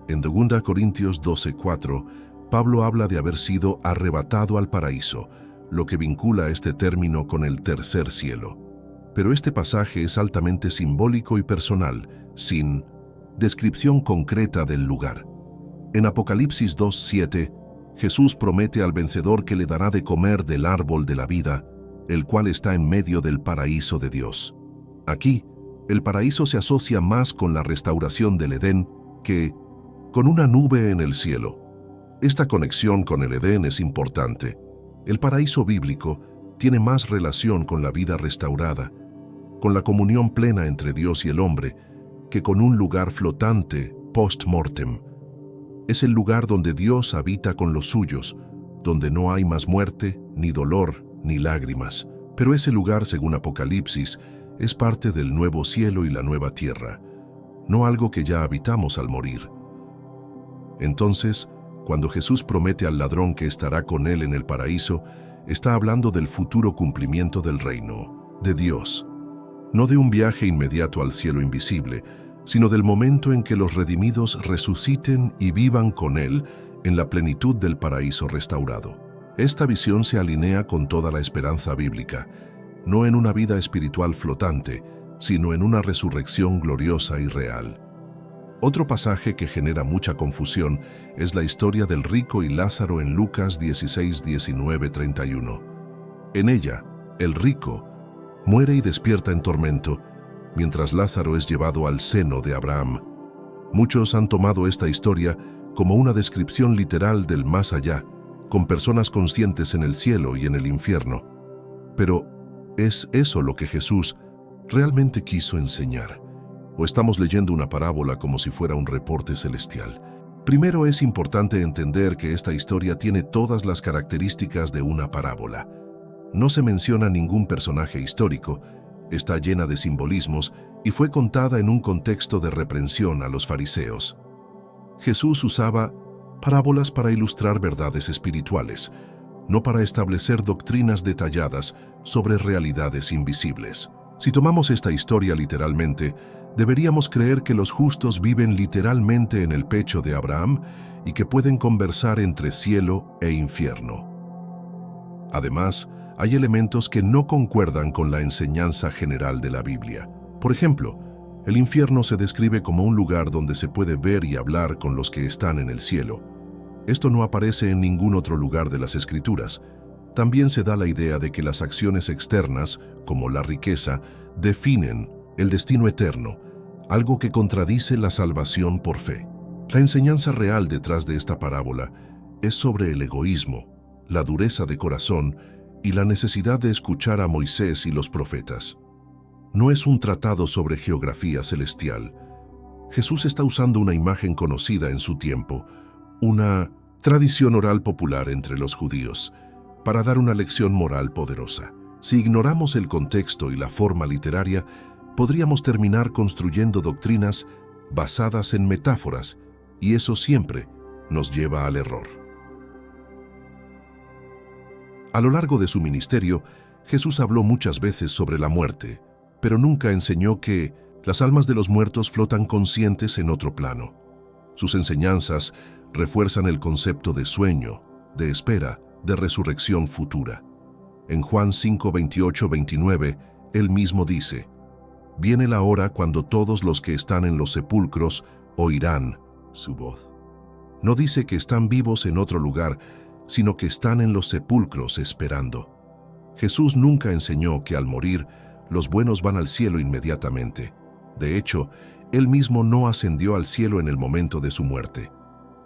En 2 Corintios 12:4, Pablo habla de haber sido arrebatado al paraíso, lo que vincula este término con el tercer cielo. Pero este pasaje es altamente simbólico y personal, sin descripción concreta del lugar. En Apocalipsis 2:7, Jesús promete al vencedor que le dará de comer del árbol de la vida, el cual está en medio del paraíso de Dios. Aquí, el paraíso se asocia más con la restauración del Edén que con una nube en el cielo. Esta conexión con el Edén es importante. El paraíso bíblico tiene más relación con la vida restaurada, con la comunión plena entre Dios y el hombre, que con un lugar flotante post-mortem. Es el lugar donde Dios habita con los suyos, donde no hay más muerte, ni dolor, ni lágrimas. Pero ese lugar, según Apocalipsis, es parte del nuevo cielo y la nueva tierra, no algo que ya habitamos al morir. Entonces, cuando Jesús promete al ladrón que estará con él en el paraíso, está hablando del futuro cumplimiento del reino de Dios, no de un viaje inmediato al cielo invisible, sino del momento en que los redimidos resuciten y vivan con Él en la plenitud del paraíso restaurado. Esta visión se alinea con toda la esperanza bíblica, no en una vida espiritual flotante, sino en una resurrección gloriosa y real. Otro pasaje que genera mucha confusión es la historia del rico y Lázaro en Lucas 16, 19, 31. En ella, el rico muere y despierta en tormento, mientras Lázaro es llevado al seno de Abraham. Muchos han tomado esta historia como una descripción literal del más allá, con personas conscientes en el cielo y en el infierno. Pero, ¿es eso lo que Jesús realmente quiso enseñar? ¿O estamos leyendo una parábola como si fuera un reporte celestial? Primero, es importante entender que esta historia tiene todas las características de una parábola. No se menciona ningún personaje histórico, está llena de simbolismos y fue contada en un contexto de reprensión a los fariseos. Jesús usaba parábolas para ilustrar verdades espirituales, no para establecer doctrinas detalladas sobre realidades invisibles. Si tomamos esta historia literalmente, Deberíamos creer que los justos viven literalmente en el pecho de Abraham y que pueden conversar entre cielo e infierno. Además, hay elementos que no concuerdan con la enseñanza general de la Biblia. Por ejemplo, el infierno se describe como un lugar donde se puede ver y hablar con los que están en el cielo. Esto no aparece en ningún otro lugar de las Escrituras. También se da la idea de que las acciones externas, como la riqueza, definen el destino eterno, algo que contradice la salvación por fe. La enseñanza real detrás de esta parábola es sobre el egoísmo, la dureza de corazón y la necesidad de escuchar a Moisés y los profetas. No es un tratado sobre geografía celestial. Jesús está usando una imagen conocida en su tiempo, una tradición oral popular entre los judíos, para dar una lección moral poderosa. Si ignoramos el contexto y la forma literaria, podríamos terminar construyendo doctrinas basadas en metáforas, y eso siempre nos lleva al error. A lo largo de su ministerio, Jesús habló muchas veces sobre la muerte, pero nunca enseñó que las almas de los muertos flotan conscientes en otro plano. Sus enseñanzas refuerzan el concepto de sueño, de espera, de resurrección futura. En Juan 5, 28, 29, él mismo dice: «Viene la hora cuando todos los que están en los sepulcros oirán su voz». No dice que están vivos en otro lugar, sino que están en los sepulcros esperando. Jesús nunca enseñó que al morir, los buenos van al cielo inmediatamente. De hecho, él mismo no ascendió al cielo en el momento de su muerte.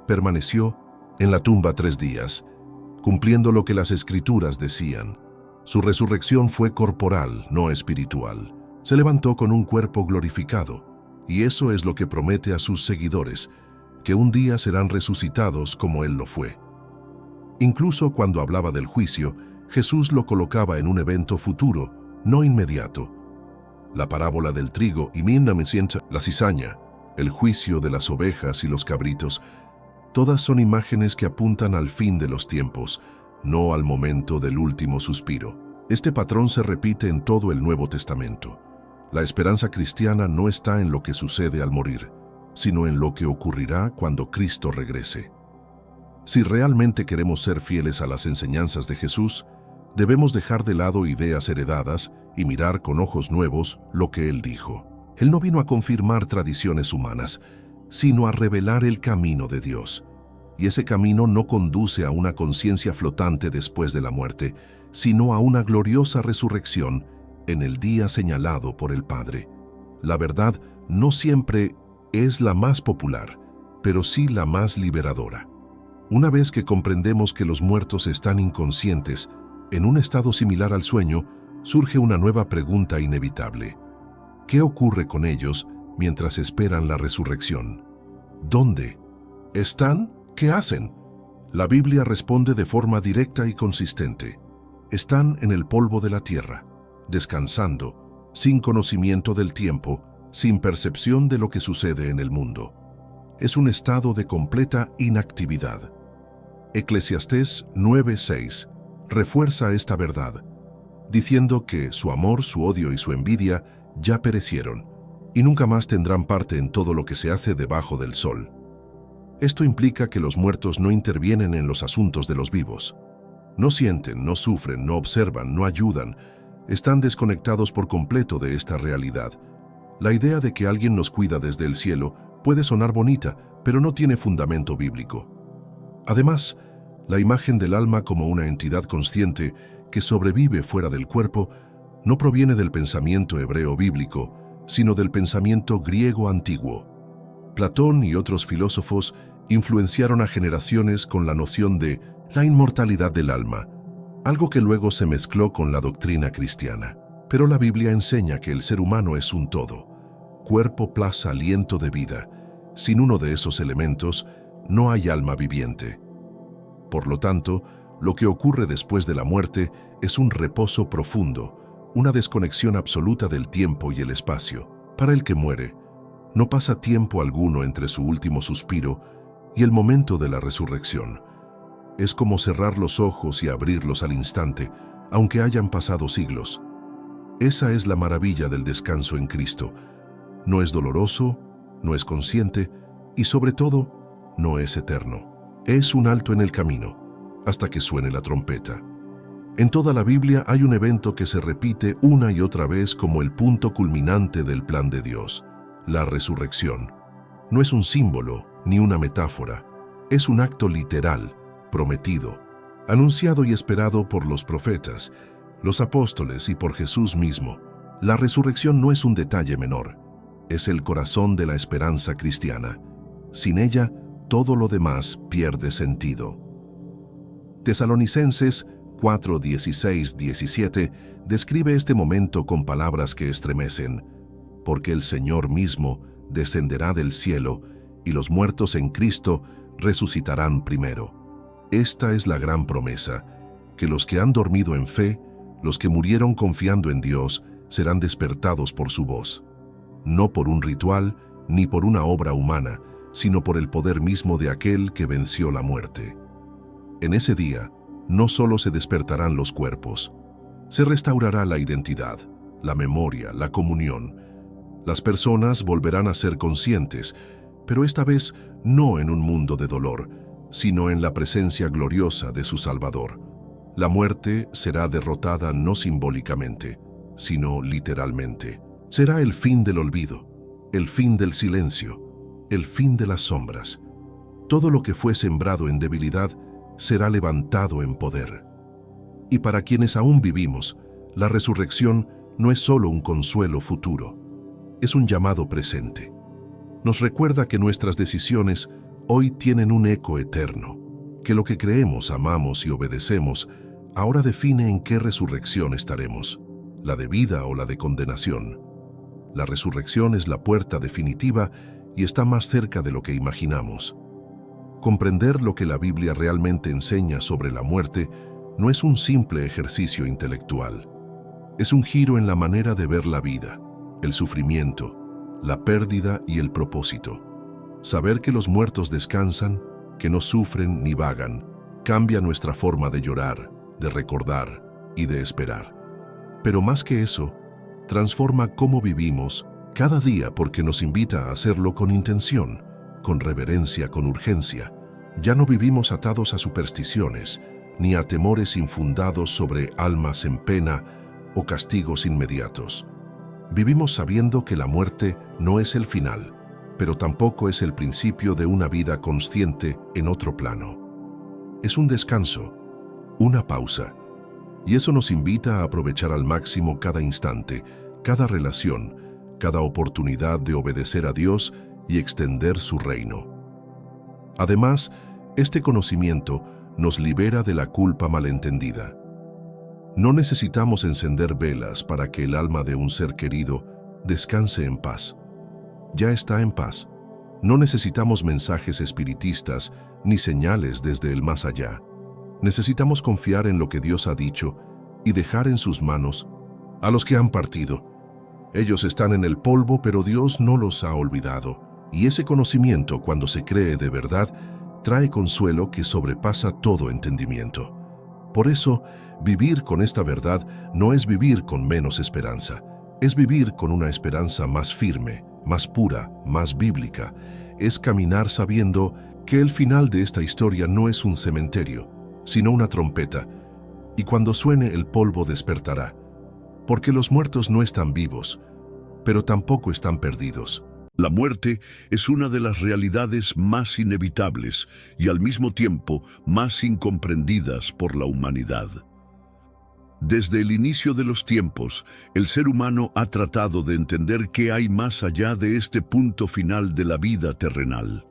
Permaneció en la tumba 3 días, cumpliendo lo que las Escrituras decían. Su resurrección fue corporal, no espiritual. Se levantó con un cuerpo glorificado, y eso es lo que promete a sus seguidores, que un día serán resucitados como él lo fue. Incluso cuando hablaba del juicio, Jesús lo colocaba en un evento futuro, no inmediato. La parábola del trigo y la cizaña, el juicio de las ovejas y los cabritos, todas son imágenes que apuntan al fin de los tiempos, no al momento del último suspiro. Este patrón se repite en todo el Nuevo Testamento. La esperanza cristiana no está en lo que sucede al morir, sino en lo que ocurrirá cuando Cristo regrese. Si realmente queremos ser fieles a las enseñanzas de Jesús, debemos dejar de lado ideas heredadas y mirar con ojos nuevos lo que Él dijo. Él no vino a confirmar tradiciones humanas, sino a revelar el camino de Dios. Y ese camino no conduce a una conciencia flotante después de la muerte, sino a una gloriosa resurrección en el día señalado por el Padre. La verdad no siempre es la más popular, pero sí la más liberadora. Una vez que comprendemos que los muertos están inconscientes, en un estado similar al sueño, surge una nueva pregunta inevitable. ¿Qué ocurre con ellos mientras esperan la resurrección? ¿Dónde están? ¿Qué hacen? La Biblia responde de forma directa y consistente. Están en el polvo de la tierra, descansando, sin conocimiento del tiempo, sin percepción de lo que sucede en el mundo. Es un estado de completa inactividad. Eclesiastés 9:6 refuerza esta verdad, diciendo que su amor, su odio y su envidia ya perecieron, y nunca más tendrán parte en todo lo que se hace debajo del sol. Esto implica que los muertos no intervienen en los asuntos de los vivos. No sienten, no sufren, no observan, no ayudan. Están desconectados por completo de esta realidad. La idea de que alguien nos cuida desde el cielo puede sonar bonita, pero no tiene fundamento bíblico. Además, la imagen del alma como una entidad consciente que sobrevive fuera del cuerpo no proviene del pensamiento hebreo bíblico, sino del pensamiento griego antiguo. Platón y otros filósofos influenciaron a generaciones con la noción de la inmortalidad del alma, algo que luego se mezcló con la doctrina cristiana. Pero la Biblia enseña que el ser humano es un todo, cuerpo plus aliento de vida. Sin uno de esos elementos, no hay alma viviente. Por lo tanto, lo que ocurre después de la muerte es un reposo profundo, una desconexión absoluta del tiempo y el espacio. Para el que muere, no pasa tiempo alguno entre su último suspiro y el momento de la resurrección. Es como cerrar los ojos y abrirlos al instante, aunque hayan pasado siglos. Esa es la maravilla del descanso en Cristo. No es doloroso, no es consciente y sobre todo, no es eterno. Es un alto en el camino, hasta que suene la trompeta. En toda la Biblia hay un evento que se repite una y otra vez como el punto culminante del plan de Dios, la resurrección. No es un símbolo ni una metáfora, es un acto literal, prometido, anunciado y esperado por los profetas, los apóstoles y por Jesús mismo. La resurrección no es un detalle menor, es el corazón de la esperanza cristiana. Sin ella, todo lo demás pierde sentido. Tesalonicenses 4, 16, 17 describe este momento con palabras que estremecen, porque el Señor mismo descenderá del cielo y los muertos en Cristo resucitarán primero. Esta es la gran promesa, que los que han dormido en fe, los que murieron confiando en Dios, serán despertados por su voz, no por un ritual ni por una obra humana, sino por el poder mismo de aquel que venció la muerte. En ese día, no solo se despertarán los cuerpos, se restaurará la identidad, la memoria, la comunión. Las personas volverán a ser conscientes, pero esta vez no en un mundo de dolor, sino en la presencia gloriosa de su Salvador. La muerte será derrotada no simbólicamente, sino literalmente. Será el fin del olvido, el fin del silencio, el fin de las sombras. Todo lo que fue sembrado en debilidad será levantado en poder. Y para quienes aún vivimos, la resurrección no es solo un consuelo futuro, es un llamado presente. Nos recuerda que nuestras decisiones hoy tienen un eco eterno, que lo que creemos, amamos y obedecemos ahora define en qué resurrección estaremos, la de vida o la de condenación. La resurrección es la puerta definitiva y está más cerca de lo que imaginamos. Comprender lo que la Biblia realmente enseña sobre la muerte no es un simple ejercicio intelectual. Es un giro en la manera de ver la vida, el sufrimiento, la pérdida y el propósito. Saber que los muertos descansan, que no sufren ni vagan, cambia nuestra forma de llorar, de recordar y de esperar. Pero más que eso, transforma cómo vivimos cada día porque nos invita a hacerlo con intención, con reverencia, con urgencia. Ya no vivimos atados a supersticiones, ni a temores infundados sobre almas en pena o castigos inmediatos. Vivimos sabiendo que la muerte no es el final, pero tampoco es el principio de una vida consciente en otro plano. Es un descanso, una pausa, y eso nos invita a aprovechar al máximo cada instante, cada relación, cada oportunidad de obedecer a Dios y extender su reino. Además, este conocimiento nos libera de la culpa malentendida. No necesitamos encender velas para que el alma de un ser querido descanse en paz. Ya está en paz. No necesitamos mensajes espiritistas ni señales desde el más allá. Necesitamos confiar en lo que Dios ha dicho y dejar en sus manos a los que han partido. Ellos están en el polvo, pero Dios no los ha olvidado. Y ese conocimiento, cuando se cree de verdad, trae consuelo que sobrepasa todo entendimiento. Por eso, vivir con esta verdad no es vivir con menos esperanza, es vivir con una esperanza más firme, más pura, más bíblica. Es caminar sabiendo que el final de esta historia no es un cementerio, sino una trompeta, y cuando suene el polvo despertará, porque los muertos no están vivos, pero tampoco están perdidos. La muerte es una de las realidades más inevitables y al mismo tiempo más incomprendidas por la humanidad. Desde el inicio de los tiempos, el ser humano ha tratado de entender qué hay más allá de este punto final de la vida terrenal.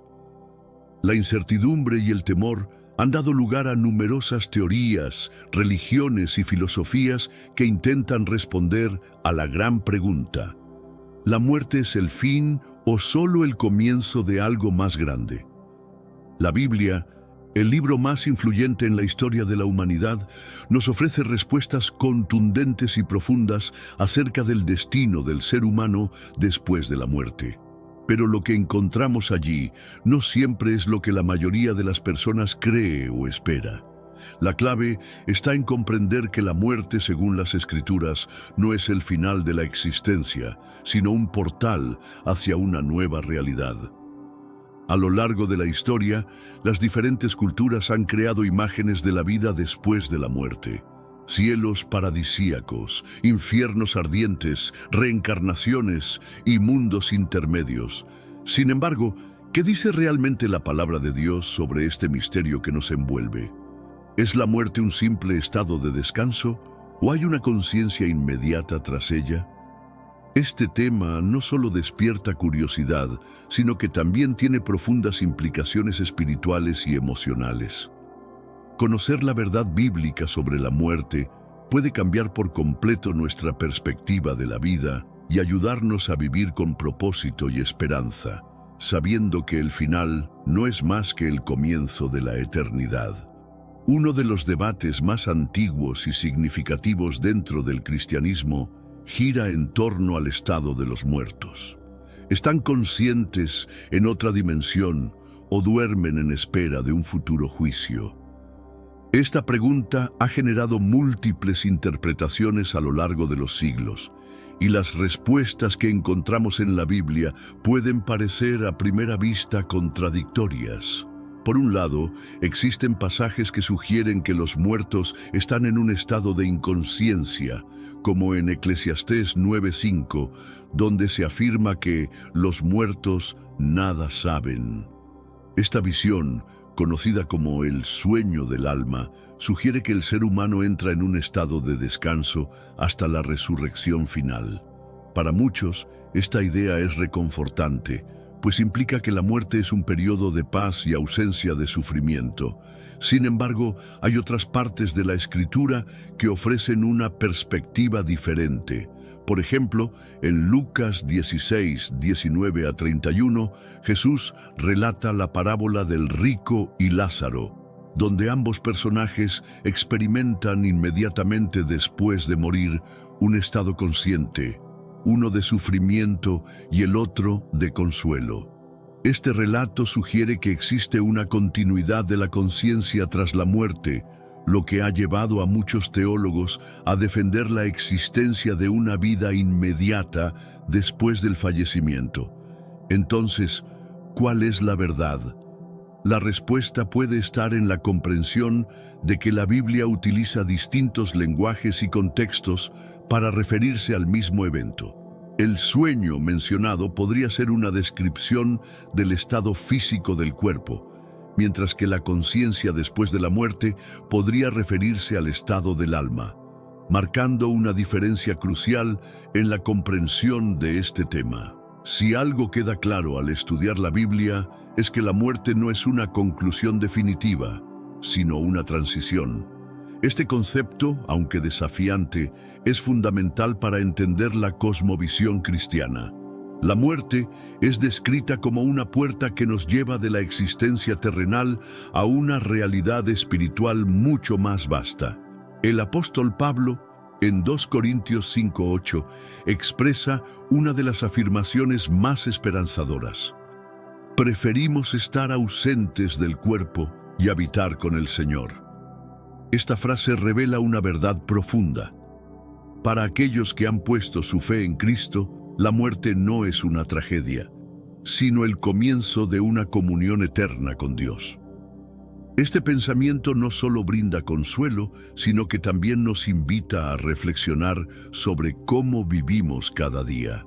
La incertidumbre y el temor han dado lugar a numerosas teorías, religiones y filosofías que intentan responder a la gran pregunta: ¿la muerte es el fin o solo el comienzo de algo más grande? La Biblia, el libro más influyente en la historia de la humanidad, nos ofrece respuestas contundentes y profundas acerca del destino del ser humano después de la muerte. Pero lo que encontramos allí no siempre es lo que la mayoría de las personas cree o espera. La clave está en comprender que la muerte, según las Escrituras, no es el final de la existencia, sino un portal hacia una nueva realidad. A lo largo de la historia, las diferentes culturas han creado imágenes de la vida después de la muerte. Cielos paradisíacos, infiernos ardientes, reencarnaciones y mundos intermedios. Sin embargo, ¿qué dice realmente la palabra de Dios sobre este misterio que nos envuelve? ¿Es la muerte un simple estado de descanso o hay una conciencia inmediata tras ella? Este tema no solo despierta curiosidad, sino que también tiene profundas implicaciones espirituales y emocionales. Conocer la verdad bíblica sobre la muerte puede cambiar por completo nuestra perspectiva de la vida y ayudarnos a vivir con propósito y esperanza, sabiendo que el final no es más que el comienzo de la eternidad. Uno de los debates más antiguos y significativos dentro del cristianismo gira en torno al estado de los muertos. ¿Están conscientes en otra dimensión o duermen en espera de un futuro juicio? Esta pregunta ha generado múltiples interpretaciones a lo largo de los siglos, y las respuestas que encontramos en la Biblia pueden parecer a primera vista contradictorias. Por un lado, existen pasajes que sugieren que los muertos están en un estado de inconsciencia, como en Eclesiastés 9:5, donde se afirma que los muertos nada saben. Esta visión, conocida como el sueño del alma, sugiere que el ser humano entra en un estado de descanso hasta la resurrección final. Para muchos, esta idea es reconfortante, pues implica que la muerte es un periodo de paz y ausencia de sufrimiento. Sin embargo, hay otras partes de la Escritura que ofrecen una perspectiva diferente. Por ejemplo, en Lucas 16, 19 a 31, Jesús relata la parábola del rico y Lázaro, donde ambos personajes experimentan inmediatamente después de morir un estado consciente, uno de sufrimiento y el otro de consuelo. Este relato sugiere que existe una continuidad de la conciencia tras la muerte, lo que ha llevado a muchos teólogos a defender la existencia de una vida inmediata después del fallecimiento. Entonces, ¿cuál es la verdad? La respuesta puede estar en la comprensión de que la Biblia utiliza distintos lenguajes y contextos para referirse al mismo evento. El sueño mencionado podría ser una descripción del estado físico del cuerpo, mientras que la conciencia después de la muerte podría referirse al estado del alma, marcando una diferencia crucial en la comprensión de este tema. Si algo queda claro al estudiar la Biblia, es que la muerte no es una conclusión definitiva, sino una transición. Este concepto, aunque desafiante, es fundamental para entender la cosmovisión cristiana. La muerte es descrita como una puerta que nos lleva de la existencia terrenal a una realidad espiritual mucho más vasta. El apóstol Pablo, en 2 Corintios 5:8, expresa una de las afirmaciones más esperanzadoras. Preferimos estar ausentes del cuerpo y habitar con el Señor. Esta frase revela una verdad profunda. Para aquellos que han puesto su fe en Cristo, la muerte no es una tragedia, sino el comienzo de una comunión eterna con Dios. Este pensamiento no solo brinda consuelo, sino que también nos invita a reflexionar sobre cómo vivimos cada día.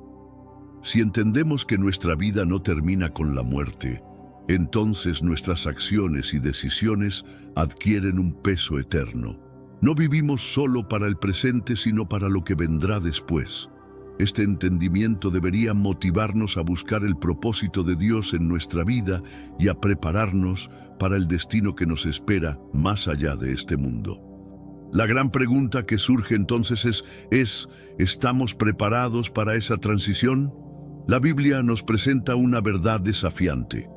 Si entendemos que nuestra vida no termina con la muerte, entonces nuestras acciones y decisiones adquieren un peso eterno. No vivimos solo para el presente, sino para lo que vendrá después. Este entendimiento debería motivarnos a buscar el propósito de Dios en nuestra vida y a prepararnos para el destino que nos espera más allá de este mundo. La gran pregunta que surge entonces es, ¿estamos preparados para esa transición? La Biblia nos presenta una verdad desafiante.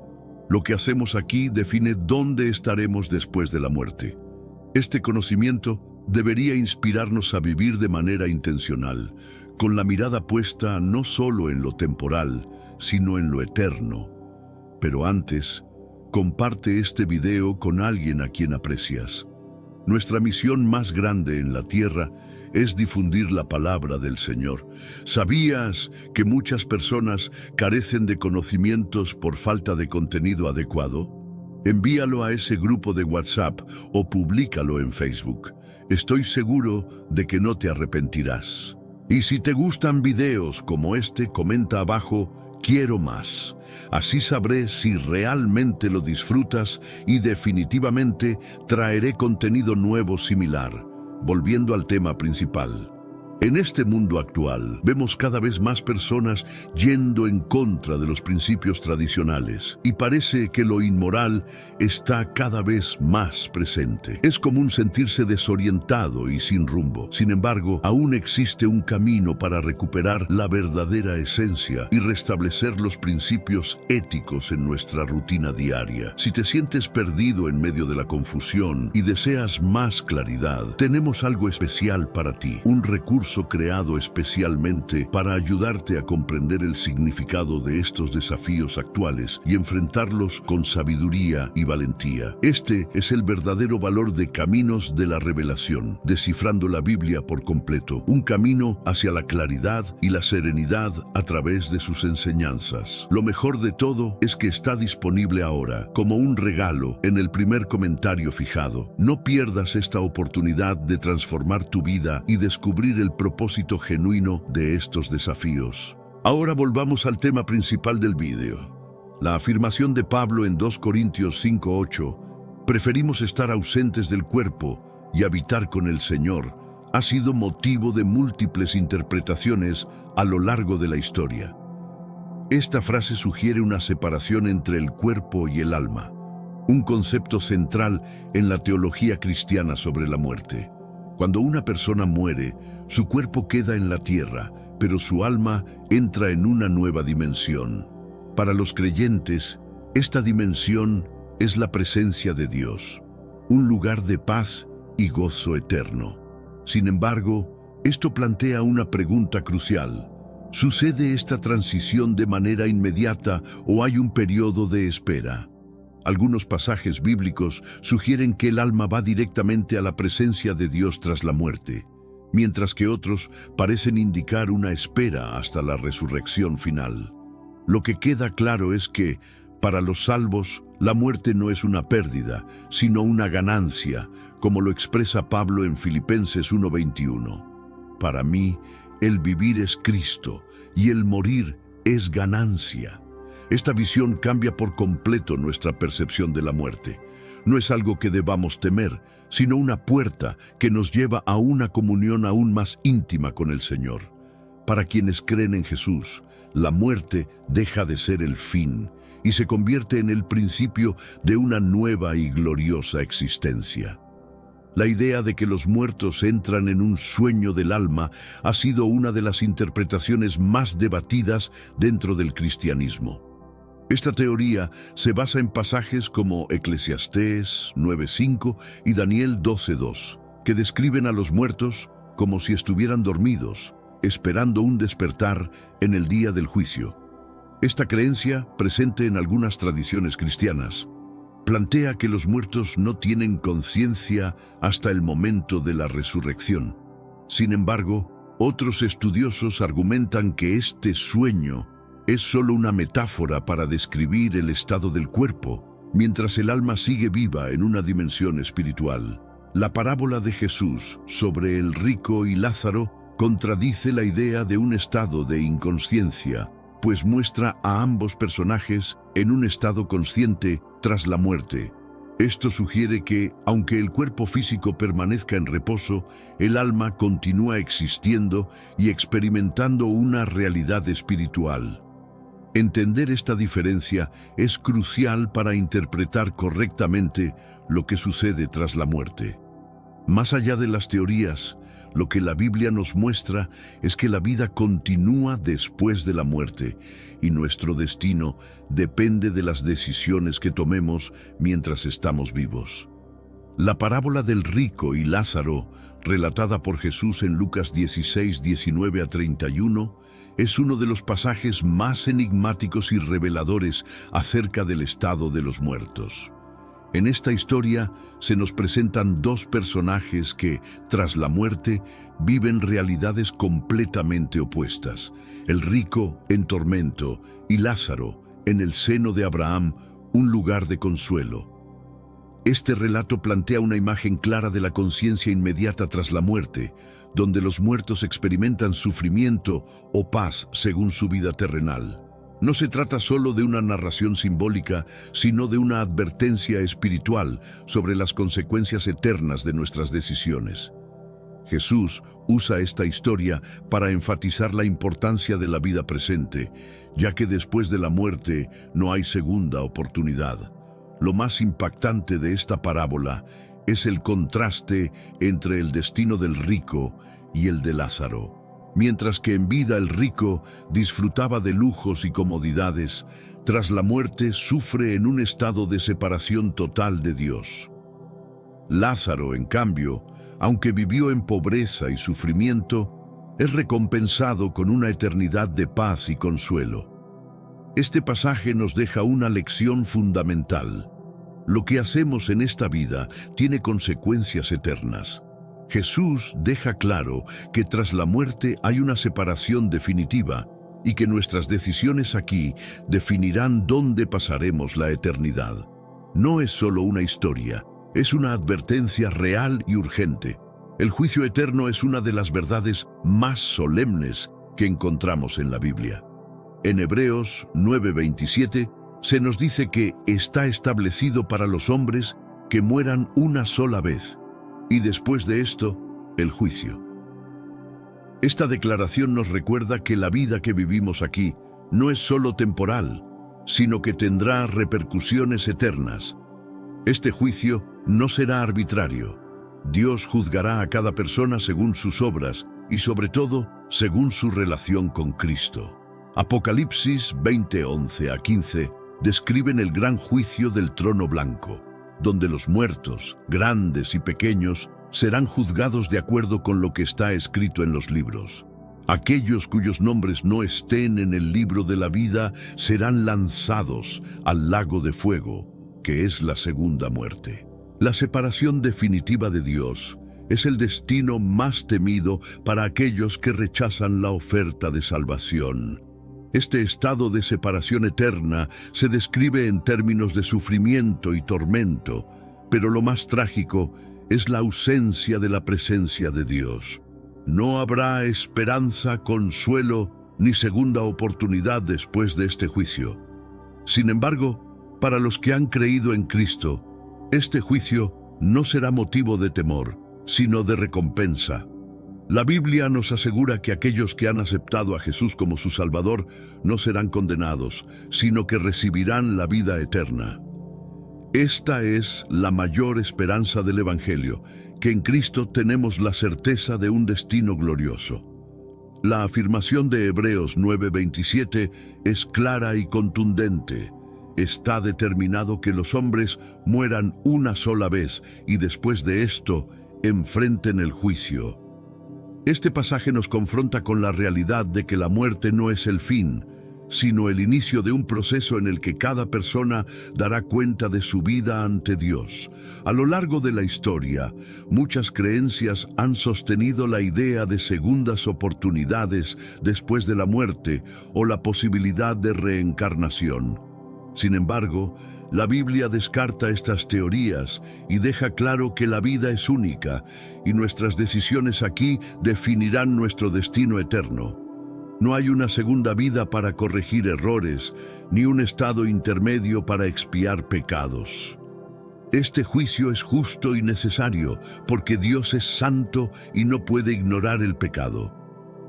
Lo que hacemos aquí define dónde estaremos después de la muerte. Este conocimiento debería inspirarnos a vivir de manera intencional, con la mirada puesta no solo en lo temporal, sino en lo eterno. Pero antes, comparte este video con alguien a quien aprecias. Nuestra misión más grande en la tierra es difundir la palabra del Señor. ¿Sabías que muchas personas carecen de conocimientos por falta de contenido adecuado? Envíalo a ese grupo de WhatsApp o públicalo en Facebook. Estoy seguro de que no te arrepentirás. Y si te gustan videos como este, comenta abajo, quiero más. Así sabré si realmente lo disfrutas y definitivamente traeré contenido nuevo similar. Volviendo al tema principal. En este mundo actual, vemos cada vez más personas yendo en contra de los principios tradicionales y parece que lo inmoral está cada vez más presente. Es común sentirse desorientado y sin rumbo. Sin embargo, aún existe un camino para recuperar la verdadera esencia y restablecer los principios éticos en nuestra rutina diaria. Si te sientes perdido en medio de la confusión y deseas más claridad, tenemos algo especial para ti, un recurso creado especialmente para ayudarte a comprender el significado de estos desafíos actuales y enfrentarlos con sabiduría y valentía. Este es el verdadero valor de Caminos de la Revelación, descifrando la Biblia por completo, un camino hacia la claridad y la serenidad a través de sus enseñanzas. Lo mejor de todo es que está disponible ahora, como un regalo, en el primer comentario fijado. No pierdas esta oportunidad de transformar tu vida y descubrir el propósito genuino de estos desafíos. Ahora volvamos al tema principal del vídeo. La afirmación de Pablo en 2 Corintios 5:8, preferimos estar ausentes del cuerpo y habitar con el Señor, ha sido motivo de múltiples interpretaciones a lo largo de la historia. Esta frase sugiere una separación entre el cuerpo y el alma, un concepto central en la teología cristiana sobre la muerte. Cuando una persona muere, su cuerpo queda en la tierra, pero su alma entra en una nueva dimensión. Para los creyentes, esta dimensión es la presencia de Dios, un lugar de paz y gozo eterno. Sin embargo, esto plantea una pregunta crucial. ¿Sucede esta transición de manera inmediata o hay un periodo de espera? Algunos pasajes bíblicos sugieren que el alma va directamente a la presencia de Dios tras la muerte, mientras que otros parecen indicar una espera hasta la resurrección final. Lo que queda claro es que, para los salvos, la muerte no es una pérdida, sino una ganancia, como lo expresa Pablo en Filipenses 1:21. Para mí, el vivir es Cristo y el morir es ganancia. Esta visión cambia por completo nuestra percepción de la muerte. No es algo que debamos temer, sino una puerta que nos lleva a una comunión aún más íntima con el Señor. Para quienes creen en Jesús, la muerte deja de ser el fin y se convierte en el principio de una nueva y gloriosa existencia. La idea de que los muertos entran en un sueño del alma ha sido una de las interpretaciones más debatidas dentro del cristianismo. Esta teoría se basa en pasajes como Eclesiastés 9:5 y Daniel 12:2, que describen a los muertos como si estuvieran dormidos, esperando un despertar en el día del juicio. Esta creencia, presente en algunas tradiciones cristianas, plantea que los muertos no tienen conciencia hasta el momento de la resurrección. Sin embargo, otros estudiosos argumentan que este sueño es solo una metáfora para describir el estado del cuerpo, mientras el alma sigue viva en una dimensión espiritual. La parábola de Jesús sobre el rico y Lázaro contradice la idea de un estado de inconsciencia, pues muestra a ambos personajes en un estado consciente tras la muerte. Esto sugiere que, aunque el cuerpo físico permanezca en reposo, el alma continúa existiendo y experimentando una realidad espiritual. Entender esta diferencia es crucial para interpretar correctamente lo que sucede tras la muerte. Más allá de las teorías, lo que la Biblia nos muestra es que la vida continúa después de la muerte y nuestro destino depende de las decisiones que tomemos mientras estamos vivos. La parábola del rico y Lázaro, relatada por Jesús en Lucas 16, 19 a 31, es uno de los pasajes más enigmáticos y reveladores acerca del estado de los muertos. En esta historia se nos presentan dos personajes que, tras la muerte, viven realidades completamente opuestas. El rico en tormento y Lázaro, en el seno de Abraham, un lugar de consuelo. Este relato plantea una imagen clara de la conciencia inmediata tras la muerte, donde los muertos experimentan sufrimiento o paz según su vida terrenal. No se trata solo de una narración simbólica, sino de una advertencia espiritual sobre las consecuencias eternas de nuestras decisiones. Jesús usa esta historia para enfatizar la importancia de la vida presente, ya que después de la muerte no hay segunda oportunidad. Lo más impactante de esta parábola es el contraste entre el destino del rico y el de Lázaro. Mientras que en vida el rico disfrutaba de lujos y comodidades, tras la muerte sufre en un estado de separación total de Dios. Lázaro, en cambio, aunque vivió en pobreza y sufrimiento, es recompensado con una eternidad de paz y consuelo. Este pasaje nos deja una lección fundamental. Lo que hacemos en esta vida tiene consecuencias eternas. Jesús deja claro que tras la muerte hay una separación definitiva y que nuestras decisiones aquí definirán dónde pasaremos la eternidad. No es solo una historia, es una advertencia real y urgente. El juicio eterno es una de las verdades más solemnes que encontramos en la Biblia. En Hebreos 9:27 se nos dice que está establecido para los hombres que mueran una sola vez, y después de esto, el juicio. Esta declaración nos recuerda que la vida que vivimos aquí no es solo temporal, sino que tendrá repercusiones eternas. Este juicio no será arbitrario. Dios juzgará a cada persona según sus obras y sobre todo según su relación con Cristo. Apocalipsis 20:11-15 describen el gran juicio del trono blanco, donde los muertos, grandes y pequeños, serán juzgados de acuerdo con lo que está escrito en los libros. Aquellos cuyos nombres no estén en el libro de la vida serán lanzados al lago de fuego, que es la segunda muerte. La separación definitiva de Dios es el destino más temido para aquellos que rechazan la oferta de salvación. Este estado de separación eterna se describe en términos de sufrimiento y tormento, pero lo más trágico es la ausencia de la presencia de Dios. No habrá esperanza, consuelo, ni segunda oportunidad después de este juicio. Sin embargo, para los que han creído en Cristo, este juicio no será motivo de temor, sino de recompensa. La Biblia nos asegura que aquellos que han aceptado a Jesús como su Salvador no serán condenados, sino que recibirán la vida eterna. Esta es la mayor esperanza del Evangelio, que en Cristo tenemos la certeza de un destino glorioso. La afirmación de Hebreos 9:27 es clara y contundente. Está determinado que los hombres mueran una sola vez y después de esto enfrenten el juicio. Este pasaje nos confronta con la realidad de que la muerte no es el fin, sino el inicio de un proceso en el que cada persona dará cuenta de su vida ante Dios. A lo largo de la historia, muchas creencias han sostenido la idea de segundas oportunidades después de la muerte o la posibilidad de reencarnación. Sin embargo, la Biblia descarta estas teorías y deja claro que la vida es única y nuestras decisiones aquí definirán nuestro destino eterno. No hay una segunda vida para corregir errores, ni un estado intermedio para expiar pecados. Este juicio es justo y necesario, porque Dios es santo y no puede ignorar el pecado.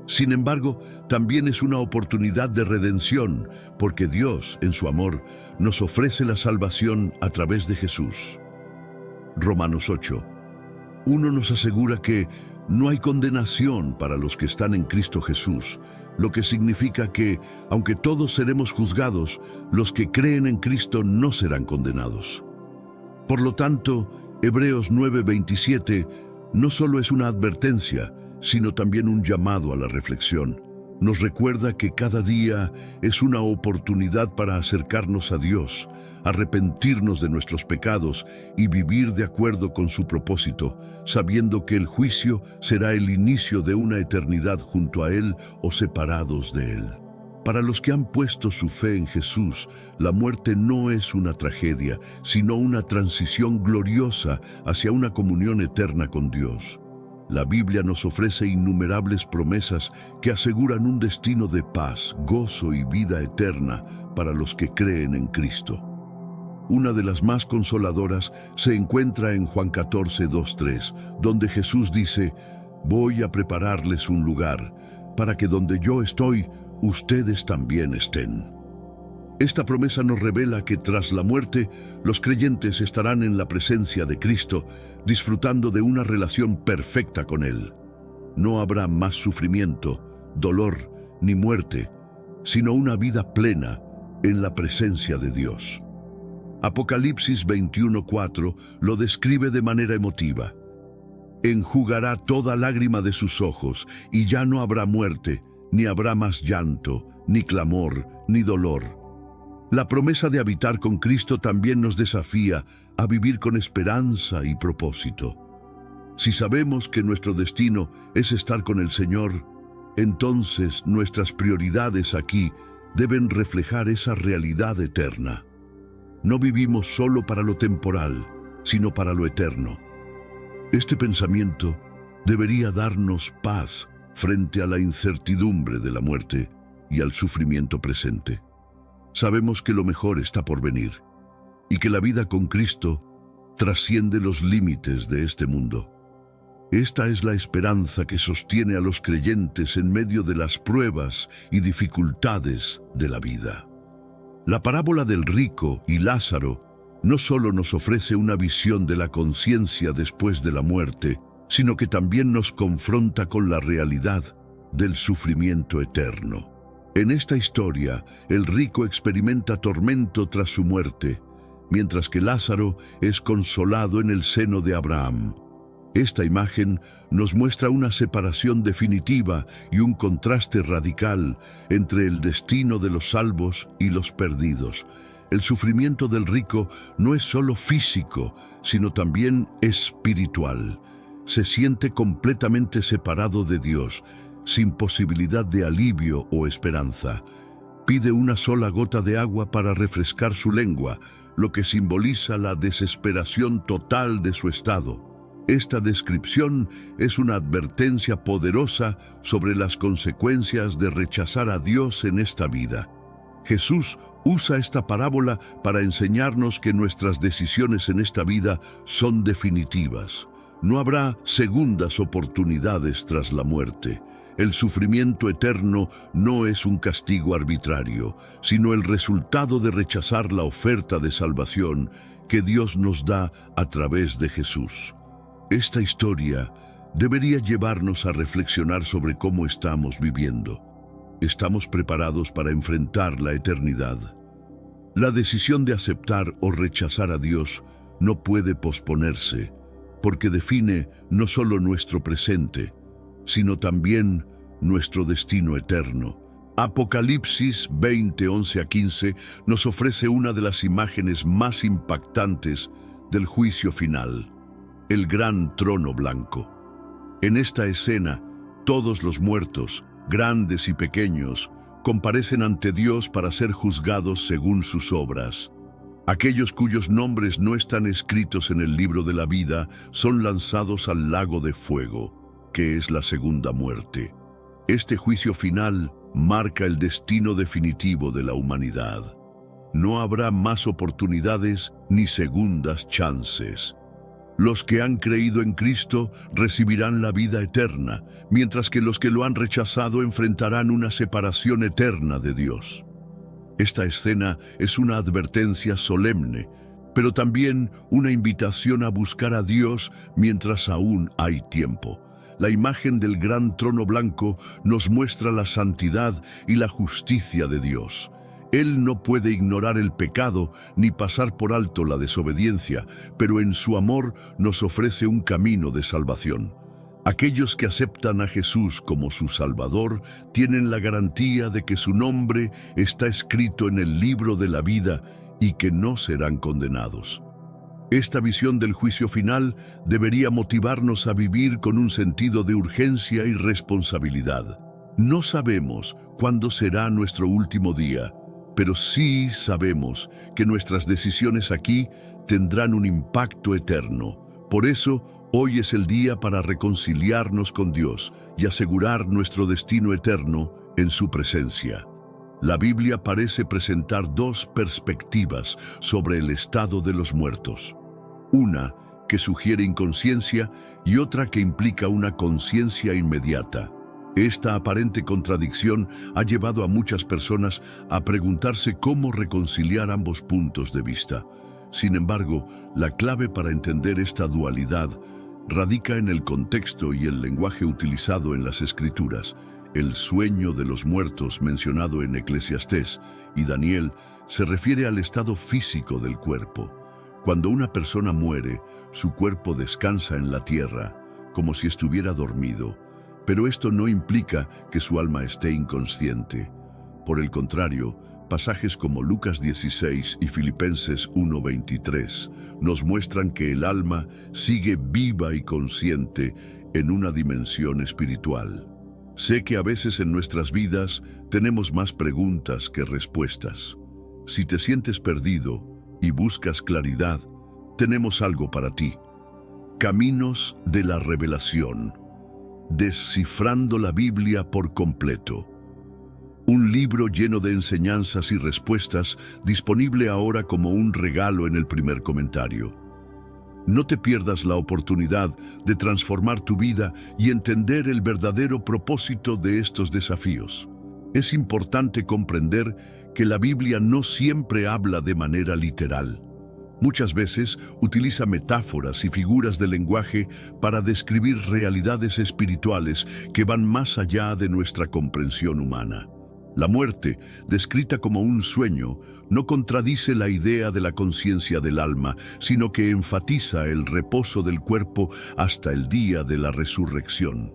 Sin embargo, también es una oportunidad de redención, porque Dios, en su amor, nos ofrece la salvación a través de Jesús. Romanos 8:1 nos asegura que no hay condenación para los que están en Cristo Jesús, lo que significa que, aunque todos seremos juzgados, los que creen en Cristo no serán condenados. Por lo tanto, Hebreos 9:27 no solo es una advertencia, sino también un llamado a la reflexión. Nos recuerda que cada día es una oportunidad para acercarnos a Dios, arrepentirnos de nuestros pecados y vivir de acuerdo con su propósito, sabiendo que el juicio será el inicio de una eternidad junto a Él o separados de Él. Para los que han puesto su fe en Jesús, la muerte no es una tragedia, sino una transición gloriosa hacia una comunión eterna con Dios. La Biblia nos ofrece innumerables promesas que aseguran un destino de paz, gozo y vida eterna para los que creen en Cristo. Una de las más consoladoras se encuentra en Juan 14, 2-3, donde Jesús dice: «Voy a prepararles un lugar, para que donde yo estoy, ustedes también estén». Esta promesa nos revela que tras la muerte, los creyentes estarán en la presencia de Cristo, disfrutando de una relación perfecta con Él. No habrá más sufrimiento, dolor ni muerte, sino una vida plena en la presencia de Dios. Apocalipsis 21:4 lo describe de manera emotiva. «Enjugará toda lágrima de sus ojos, y ya no habrá muerte, ni habrá más llanto, ni clamor, ni dolor». La promesa de habitar con Cristo también nos desafía a vivir con esperanza y propósito. Si sabemos que nuestro destino es estar con el Señor, entonces nuestras prioridades aquí deben reflejar esa realidad eterna. No vivimos solo para lo temporal, sino para lo eterno. Este pensamiento debería darnos paz frente a la incertidumbre de la muerte y al sufrimiento presente. Sabemos que lo mejor está por venir y que la vida con Cristo trasciende los límites de este mundo. Esta es la esperanza que sostiene a los creyentes en medio de las pruebas y dificultades de la vida. La parábola del rico y Lázaro no solo nos ofrece una visión de la conciencia después de la muerte, sino que también nos confronta con la realidad del sufrimiento eterno. En esta historia, el rico experimenta tormento tras su muerte, mientras que Lázaro es consolado en el seno de Abraham. Esta imagen nos muestra una separación definitiva y un contraste radical entre el destino de los salvos y los perdidos. El sufrimiento del rico no es solo físico, sino también espiritual. Se siente completamente separado de Dios, sin posibilidad de alivio o esperanza. Pide una sola gota de agua para refrescar su lengua, lo que simboliza la desesperación total de su estado. Esta descripción es una advertencia poderosa sobre las consecuencias de rechazar a Dios en esta vida. Jesús usa esta parábola para enseñarnos que nuestras decisiones en esta vida son definitivas. No habrá segundas oportunidades tras la muerte. El sufrimiento eterno no es un castigo arbitrario, sino el resultado de rechazar la oferta de salvación que Dios nos da a través de Jesús. Esta historia debería llevarnos a reflexionar sobre cómo estamos viviendo. ¿Estamos preparados para enfrentar la eternidad? La decisión de aceptar o rechazar a Dios no puede posponerse, porque define no solo nuestro presente, sino también nuestro destino eterno. Apocalipsis 20, 11-15 nos ofrece una de las imágenes más impactantes del juicio final, el gran trono blanco. En esta escena, todos los muertos, grandes y pequeños, comparecen ante Dios para ser juzgados según sus obras. Aquellos cuyos nombres no están escritos en el libro de la vida son lanzados al lago de fuego, que es la segunda muerte. Este juicio final marca el destino definitivo de la humanidad. No habrá más oportunidades ni segundas chances. Los que han creído en Cristo recibirán la vida eterna, mientras que los que lo han rechazado enfrentarán una separación eterna de Dios. Esta escena es una advertencia solemne, pero también una invitación a buscar a Dios mientras aún hay tiempo. La imagen del gran trono blanco nos muestra la santidad y la justicia de Dios. Él no puede ignorar el pecado ni pasar por alto la desobediencia, pero en su amor nos ofrece un camino de salvación. Aquellos que aceptan a Jesús como su Salvador tienen la garantía de que su nombre está escrito en el libro de la vida y que no serán condenados. Esta visión del juicio final debería motivarnos a vivir con un sentido de urgencia y responsabilidad. No sabemos cuándo será nuestro último día, pero sí sabemos que nuestras decisiones aquí tendrán un impacto eterno. Por eso, hoy es el día para reconciliarnos con Dios y asegurar nuestro destino eterno en su presencia. La Biblia parece presentar dos perspectivas sobre el estado de los muertos. Una que sugiere inconsciencia y otra que implica una conciencia inmediata. Esta aparente contradicción ha llevado a muchas personas a preguntarse cómo reconciliar ambos puntos de vista. Sin embargo, la clave para entender esta dualidad radica en el contexto y el lenguaje utilizado en las Escrituras. El sueño de los muertos mencionado en Eclesiastés y Daniel se refiere al estado físico del cuerpo. Cuando una persona muere, su cuerpo descansa en la tierra, como si estuviera dormido, pero esto no implica que su alma esté inconsciente. Por el contrario, pasajes como Lucas 16 y Filipenses 1:23 nos muestran que el alma sigue viva y consciente en una dimensión espiritual. Sé que a veces en nuestras vidas tenemos más preguntas que respuestas. Si te sientes perdido y buscas claridad, tenemos algo para ti. Caminos de la Revelación. Descifrando la Biblia por completo. Un libro lleno de enseñanzas y respuestas, disponible ahora como un regalo en el primer comentario. No te pierdas la oportunidad de transformar tu vida y entender el verdadero propósito de estos desafíos. Es importante comprender que la Biblia no siempre habla de manera literal. Muchas veces utiliza metáforas y figuras de lenguaje para describir realidades espirituales que van más allá de nuestra comprensión humana. La muerte, descrita como un sueño, no contradice la idea de la conciencia del alma, sino que enfatiza el reposo del cuerpo hasta el día de la resurrección.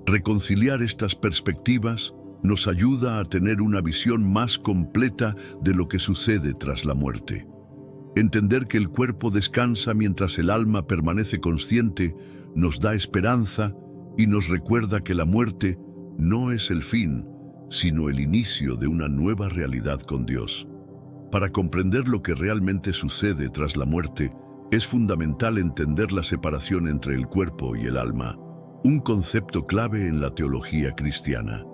Reconciliar estas perspectivas nos ayuda a tener una visión más completa de lo que sucede tras la muerte. Entender que el cuerpo descansa mientras el alma permanece consciente nos da esperanza y nos recuerda que la muerte no es el fin, sino el inicio de una nueva realidad con Dios. Para comprender lo que realmente sucede tras la muerte, es fundamental entender la separación entre el cuerpo y el alma, un concepto clave en la teología cristiana.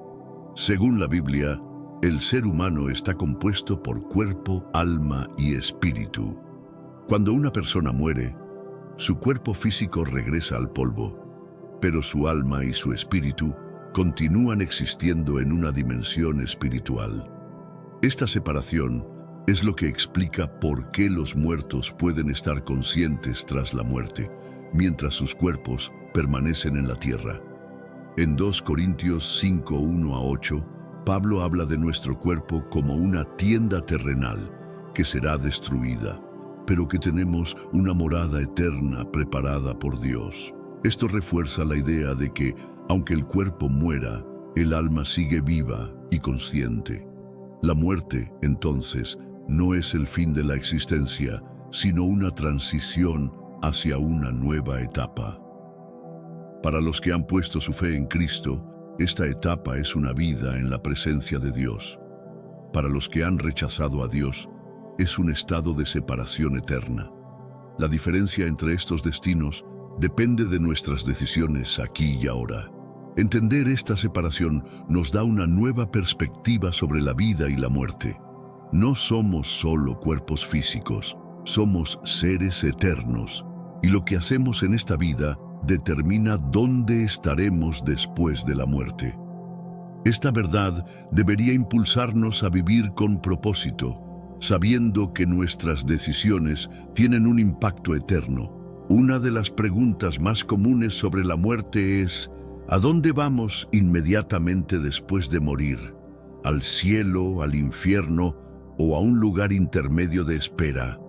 Según la Biblia, el ser humano está compuesto por cuerpo, alma y espíritu. Cuando una persona muere, su cuerpo físico regresa al polvo, pero su alma y su espíritu continúan existiendo en una dimensión espiritual. Esta separación es lo que explica por qué los muertos pueden estar conscientes tras la muerte, mientras sus cuerpos permanecen en la tierra. En 2 Corintios 5, 1-8, Pablo habla de nuestro cuerpo como una tienda terrenal que será destruida, pero que tenemos una morada eterna preparada por Dios. Esto refuerza la idea de que, aunque el cuerpo muera, el alma sigue viva y consciente. La muerte, entonces, no es el fin de la existencia, sino una transición hacia una nueva etapa. Para los que han puesto su fe en Cristo, esta etapa es una vida en la presencia de Dios. Para los que han rechazado a Dios, es un estado de separación eterna. La diferencia entre estos destinos depende de nuestras decisiones aquí y ahora. Entender esta separación nos da una nueva perspectiva sobre la vida y la muerte. No somos solo cuerpos físicos, somos seres eternos, y lo que hacemos en esta vida determina dónde estaremos después de la muerte. Esta verdad debería impulsarnos a vivir con propósito, sabiendo que nuestras decisiones tienen un impacto eterno. Una de las preguntas más comunes sobre la muerte es: ¿a dónde vamos inmediatamente después de morir? ¿Al cielo, al infierno o a un lugar intermedio de espera?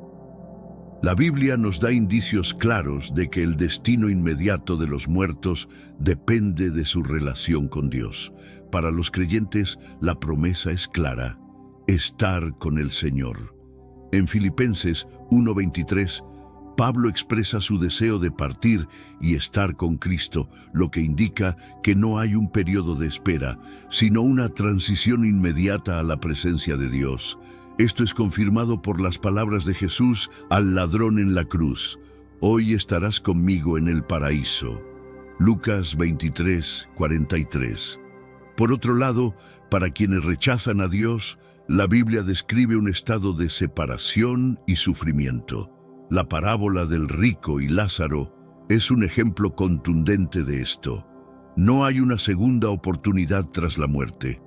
La Biblia nos da indicios claros de que el destino inmediato de los muertos depende de su relación con Dios. Para los creyentes, la promesa es clara: estar con el Señor. En Filipenses 1:23, Pablo expresa su deseo de partir y estar con Cristo, lo que indica que no hay un periodo de espera, sino una transición inmediata a la presencia de Dios. Esto es confirmado por las palabras de Jesús al ladrón en la cruz: hoy estarás conmigo en el paraíso. Lucas 23:43. Por otro lado, para quienes rechazan a Dios, la Biblia describe un estado de separación y sufrimiento. La parábola del rico y Lázaro es un ejemplo contundente de esto. No hay una segunda oportunidad tras la muerte.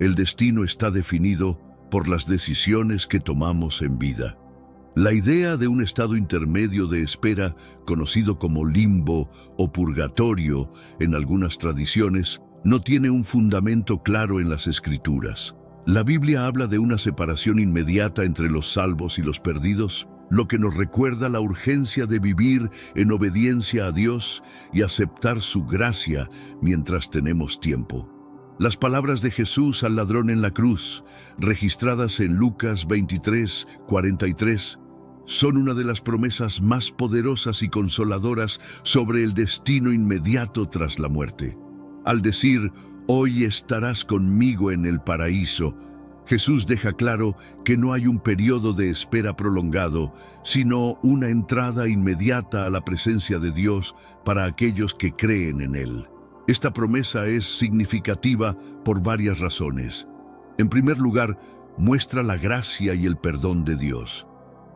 El destino está definido por las decisiones que tomamos en vida. La idea de un estado intermedio de espera, conocido como limbo o purgatorio en algunas tradiciones, no tiene un fundamento claro en las Escrituras. La Biblia habla de una separación inmediata entre los salvos y los perdidos, lo que nos recuerda la urgencia de vivir en obediencia a Dios y aceptar su gracia mientras tenemos tiempo. Las palabras de Jesús al ladrón en la cruz, registradas en Lucas 23:43, son una de las promesas más poderosas y consoladoras sobre el destino inmediato tras la muerte. Al decir: hoy estarás conmigo en el paraíso, Jesús deja claro que no hay un periodo de espera prolongado, sino una entrada inmediata a la presencia de Dios para aquellos que creen en Él. Esta promesa es significativa por varias razones. En primer lugar, muestra la gracia y el perdón de Dios.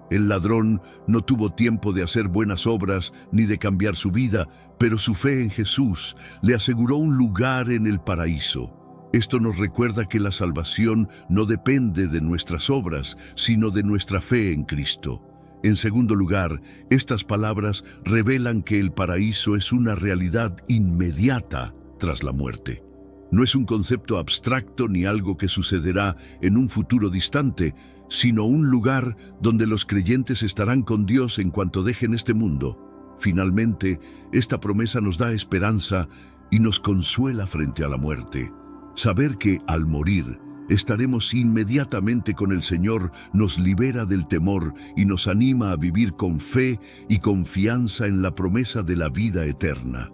El ladrón no tuvo tiempo de hacer buenas obras ni de cambiar su vida, pero su fe en Jesús le aseguró un lugar en el paraíso. Esto nos recuerda que la salvación no depende de nuestras obras, sino de nuestra fe en Cristo. En segundo lugar, estas palabras revelan que el paraíso es una realidad inmediata tras la muerte. No es un concepto abstracto ni algo que sucederá en un futuro distante, sino un lugar donde los creyentes estarán con Dios en cuanto dejen este mundo. Finalmente, esta promesa nos da esperanza y nos consuela frente a la muerte. Saber que, al morir, estaremos inmediatamente con el Señor nos libera del temor y nos anima a vivir con fe y confianza en la promesa de la vida eterna.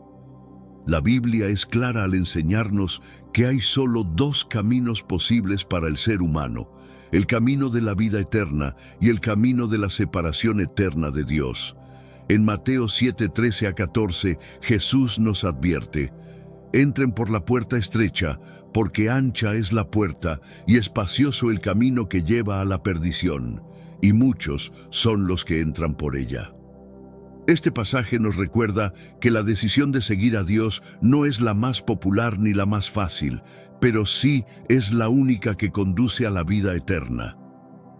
La Biblia es clara al enseñarnos que hay solo dos caminos posibles para el ser humano: el camino de la vida eterna y el camino de la separación eterna de Dios. En Mateo 7:13-14, Jesús nos advierte: entren por la puerta estrecha, porque ancha es la puerta y espacioso el camino que lleva a la perdición, y muchos son los que entran por ella. Este pasaje nos recuerda que la decisión de seguir a Dios no es la más popular ni la más fácil, pero sí es la única que conduce a la vida eterna.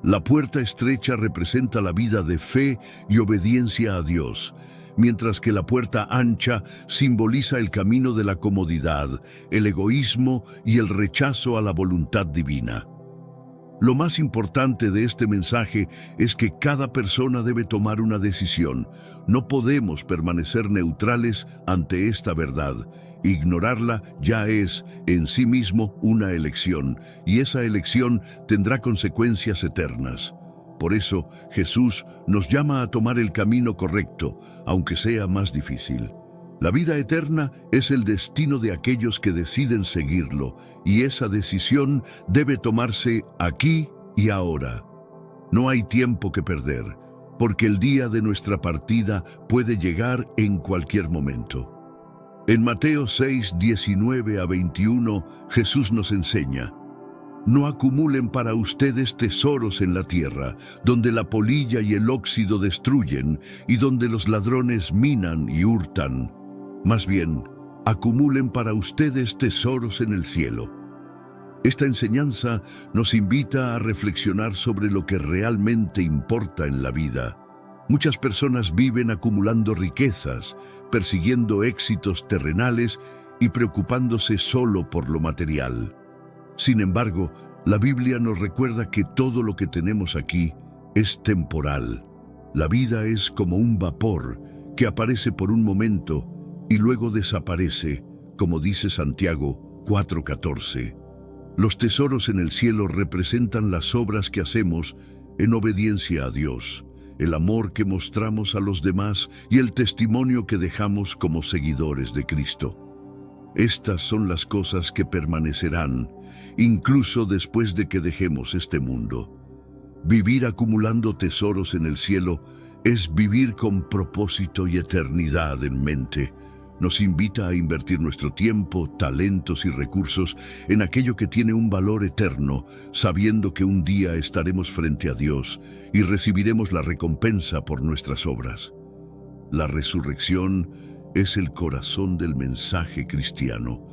La puerta estrecha representa la vida de fe y obediencia a Dios, mientras que la puerta ancha simboliza el camino de la comodidad, el egoísmo y el rechazo a la voluntad divina. Lo más importante de este mensaje es que cada persona debe tomar una decisión. No podemos permanecer neutrales ante esta verdad. Ignorarla ya es, en sí mismo, una elección, y esa elección tendrá consecuencias eternas. Por eso, Jesús nos llama a tomar el camino correcto, aunque sea más difícil. La vida eterna es el destino de aquellos que deciden seguirlo, y esa decisión debe tomarse aquí y ahora. No hay tiempo que perder, porque el día de nuestra partida puede llegar en cualquier momento. En Mateo 6:19-21, Jesús nos enseña: no acumulen para ustedes tesoros en la tierra, donde la polilla y el óxido destruyen, y donde los ladrones minan y hurtan. Más bien, acumulen para ustedes tesoros en el cielo. Esta enseñanza nos invita a reflexionar sobre lo que realmente importa en la vida. Muchas personas viven acumulando riquezas, persiguiendo éxitos terrenales y preocupándose solo por lo material. Sin embargo, la Biblia nos recuerda que todo lo que tenemos aquí es temporal. La vida es como un vapor que aparece por un momento y luego desaparece, como dice Santiago 4:14. Los tesoros en el cielo representan las obras que hacemos en obediencia a Dios, el amor que mostramos a los demás y el testimonio que dejamos como seguidores de Cristo. Estas son las cosas que permanecerán, incluso después de que dejemos este mundo. Vivir acumulando tesoros en el cielo es vivir con propósito y eternidad en mente. Nos invita a invertir nuestro tiempo, talentos y recursos en aquello que tiene un valor eterno, sabiendo que un día estaremos frente a Dios y recibiremos la recompensa por nuestras obras. La resurrección es el corazón del mensaje cristiano.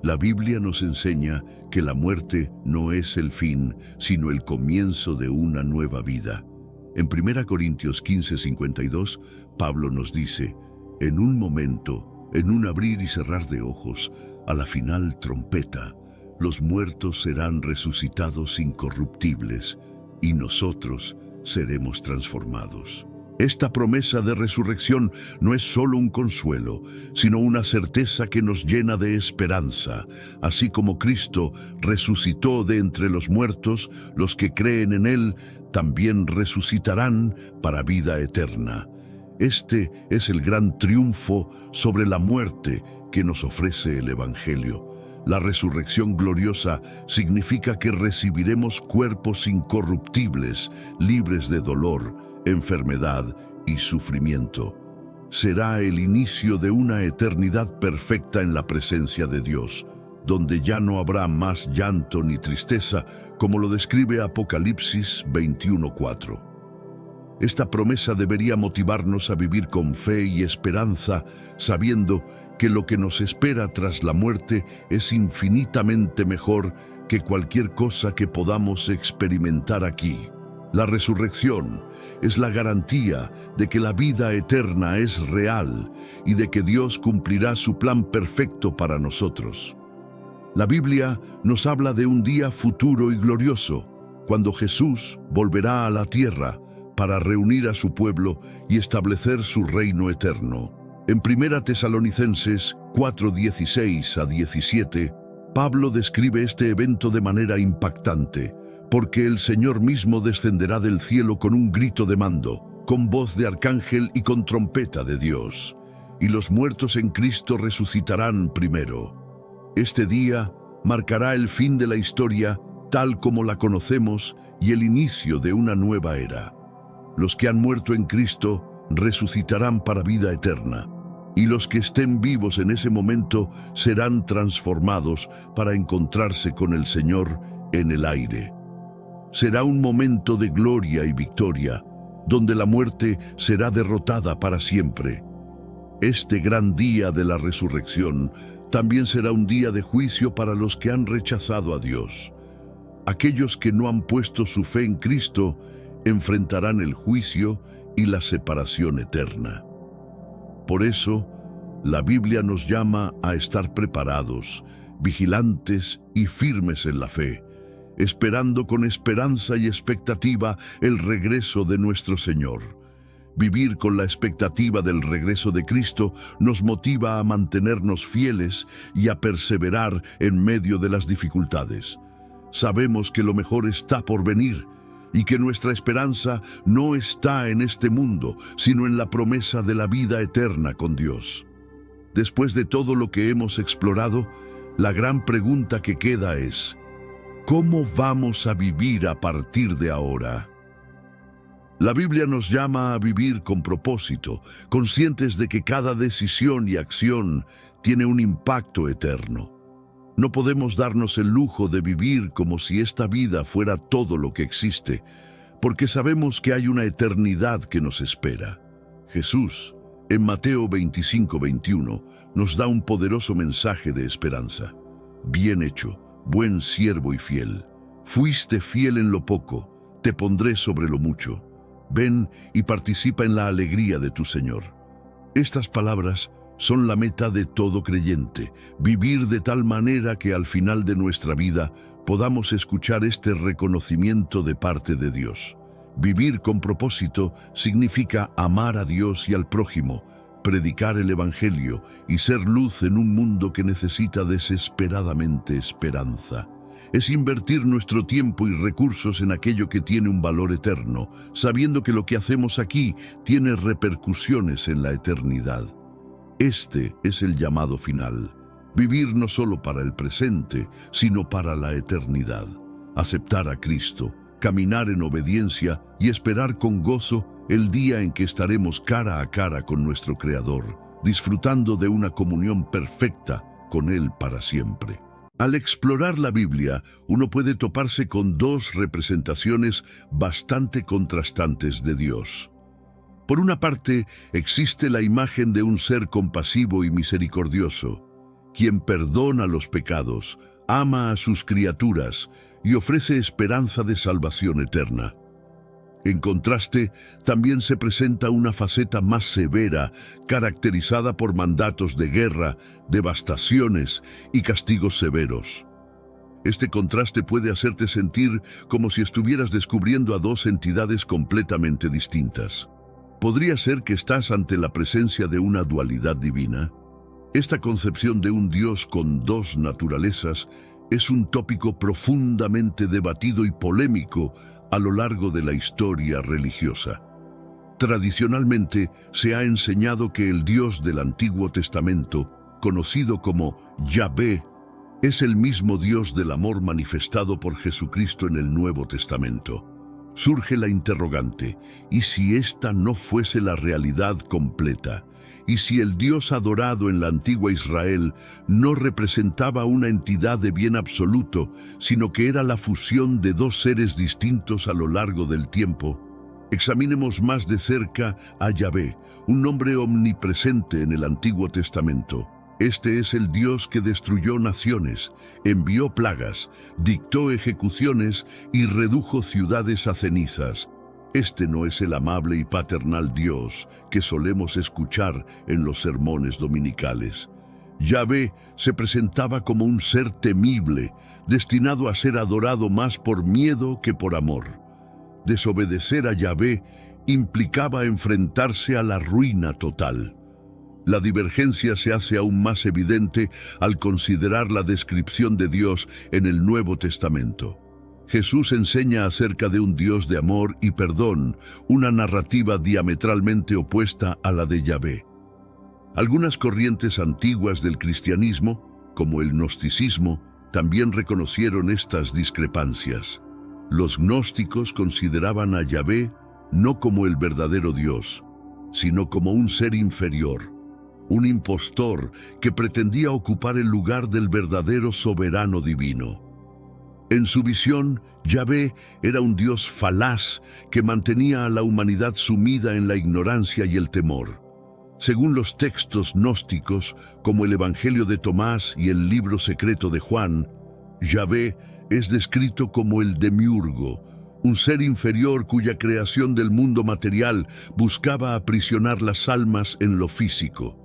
La Biblia nos enseña que la muerte no es el fin, sino el comienzo de una nueva vida. En 1 Corintios 15:52, Pablo nos dice: en un momento, en un abrir y cerrar de ojos, a la final trompeta, los muertos serán resucitados incorruptibles y nosotros seremos transformados. Esta promesa de resurrección no es solo un consuelo, sino una certeza que nos llena de esperanza. Así como Cristo resucitó de entre los muertos, los que creen en Él también resucitarán para vida eterna. Este es el gran triunfo sobre la muerte que nos ofrece el Evangelio. La resurrección gloriosa significa que recibiremos cuerpos incorruptibles, libres de dolor, enfermedad y sufrimiento. Será el inicio de una eternidad perfecta en la presencia de Dios, donde ya no habrá más llanto ni tristeza, como lo describe Apocalipsis 21:4. Esta promesa debería motivarnos a vivir con fe y esperanza, sabiendo que lo que nos espera tras la muerte es infinitamente mejor que cualquier cosa que podamos experimentar aquí. La resurrección es la garantía de que la vida eterna es real y de que Dios cumplirá su plan perfecto para nosotros. La Biblia nos habla de un día futuro y glorioso, cuando Jesús volverá a la tierra para reunir a su pueblo y establecer su reino eterno. En 1 Tesalonicenses 4:16-17, Pablo describe este evento de manera impactante, porque el Señor mismo descenderá del cielo con un grito de mando, con voz de arcángel y con trompeta de Dios, y los muertos en Cristo resucitarán primero. Este día marcará el fin de la historia tal como la conocemos y el inicio de una nueva era. Los que han muerto en Cristo resucitarán para vida eterna, y los que estén vivos en ese momento serán transformados para encontrarse con el Señor en el aire. Será un momento de gloria y victoria, donde la muerte será derrotada para siempre. Este gran día de la resurrección también será un día de juicio para los que han rechazado a Dios. Aquellos que no han puesto su fe en Cristo enfrentarán el juicio y la separación eterna. Por eso, la Biblia nos llama a estar preparados, vigilantes y firmes en la fe, esperando con esperanza y expectativa el regreso de nuestro Señor. Vivir con la expectativa del regreso de Cristo nos motiva a mantenernos fieles y a perseverar en medio de las dificultades. Sabemos que lo mejor está por venir y que nuestra esperanza no está en este mundo, sino en la promesa de la vida eterna con Dios. Después de todo lo que hemos explorado, la gran pregunta que queda es: ¿cómo vamos a vivir a partir de ahora? La Biblia nos llama a vivir con propósito, conscientes de que cada decisión y acción tiene un impacto eterno. No podemos darnos el lujo de vivir como si esta vida fuera todo lo que existe, porque sabemos que hay una eternidad que nos espera. Jesús, en Mateo 25:21, nos da un poderoso mensaje de esperanza. Bien hecho, buen siervo y fiel. Fuiste fiel en lo poco, te pondré sobre lo mucho. Ven y participa en la alegría de tu Señor. Estas palabras son la meta de todo creyente, vivir de tal manera que al final de nuestra vida podamos escuchar este reconocimiento de parte de Dios. Vivir con propósito significa amar a Dios y al prójimo, predicar el Evangelio y ser luz en un mundo que necesita desesperadamente esperanza. Es invertir nuestro tiempo y recursos en aquello que tiene un valor eterno, sabiendo que lo que hacemos aquí tiene repercusiones en la eternidad. Este es el llamado final. Vivir no solo para el presente, sino para la eternidad. Aceptar a Cristo, caminar en obediencia y esperar con gozo el día en que estaremos cara a cara con nuestro Creador, disfrutando de una comunión perfecta con Él para siempre. Al explorar la Biblia, uno puede toparse con dos representaciones bastante contrastantes de Dios. Por una parte, existe la imagen de un ser compasivo y misericordioso, quien perdona los pecados, ama a sus criaturas y ofrece esperanza de salvación eterna. En contraste, también se presenta una faceta más severa, caracterizada por mandatos de guerra, devastaciones y castigos severos. Este contraste puede hacerte sentir como si estuvieras descubriendo a dos entidades completamente distintas. ¿Podría ser que estás ante la presencia de una dualidad divina? Esta concepción de un Dios con dos naturalezas es un tópico profundamente debatido y polémico a lo largo de la historia religiosa. Tradicionalmente se ha enseñado que el Dios del Antiguo Testamento, conocido como Yahvé, es el mismo Dios del amor manifestado por Jesucristo en el Nuevo Testamento. Surge la interrogante, ¿y si esta no fuese la realidad completa? ¿Y si el Dios adorado en la antigua Israel no representaba una entidad de bien absoluto, sino que era la fusión de dos seres distintos a lo largo del tiempo? Examinemos más de cerca a Yahvé, un nombre omnipresente en el Antiguo Testamento. Este es el Dios que destruyó naciones, envió plagas, dictó ejecuciones y redujo ciudades a cenizas. Este no es el amable y paternal Dios que solemos escuchar en los sermones dominicales. Yahvé se presentaba como un ser temible, destinado a ser adorado más por miedo que por amor. Desobedecer a Yahvé implicaba enfrentarse a la ruina total. La divergencia se hace aún más evidente al considerar la descripción de Dios en el Nuevo Testamento. Jesús enseña acerca de un Dios de amor y perdón, una narrativa diametralmente opuesta a la de Yahvé. Algunas corrientes antiguas del cristianismo, como el gnosticismo, también reconocieron estas discrepancias. Los gnósticos consideraban a Yahvé no como el verdadero Dios, sino como un ser inferior, un impostor que pretendía ocupar el lugar del verdadero soberano divino. En su visión, Yahvé era un Dios falaz que mantenía a la humanidad sumida en la ignorancia y el temor. Según los textos gnósticos, como el Evangelio de Tomás y el libro secreto de Juan, Yahvé es descrito como el demiurgo, un ser inferior cuya creación del mundo material buscaba aprisionar las almas en lo físico.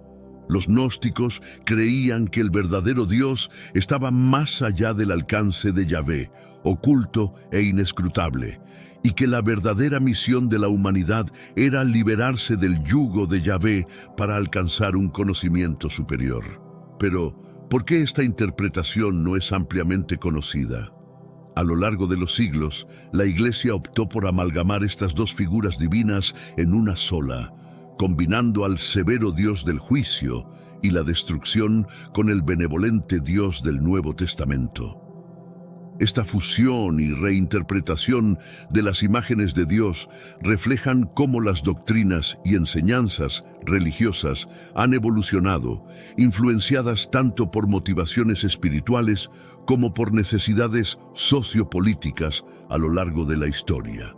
Los gnósticos creían que el verdadero Dios estaba más allá del alcance de Yahvé, oculto e inescrutable, y que la verdadera misión de la humanidad era liberarse del yugo de Yahvé para alcanzar un conocimiento superior. Pero, ¿por qué esta interpretación no es ampliamente conocida? A lo largo de los siglos, la Iglesia optó por amalgamar estas dos figuras divinas en una sola, combinando al severo Dios del juicio y la destrucción con el benevolente Dios del Nuevo Testamento. Esta fusión y reinterpretación de las imágenes de Dios reflejan cómo las doctrinas y enseñanzas religiosas han evolucionado, influenciadas tanto por motivaciones espirituales como por necesidades sociopolíticas a lo largo de la historia.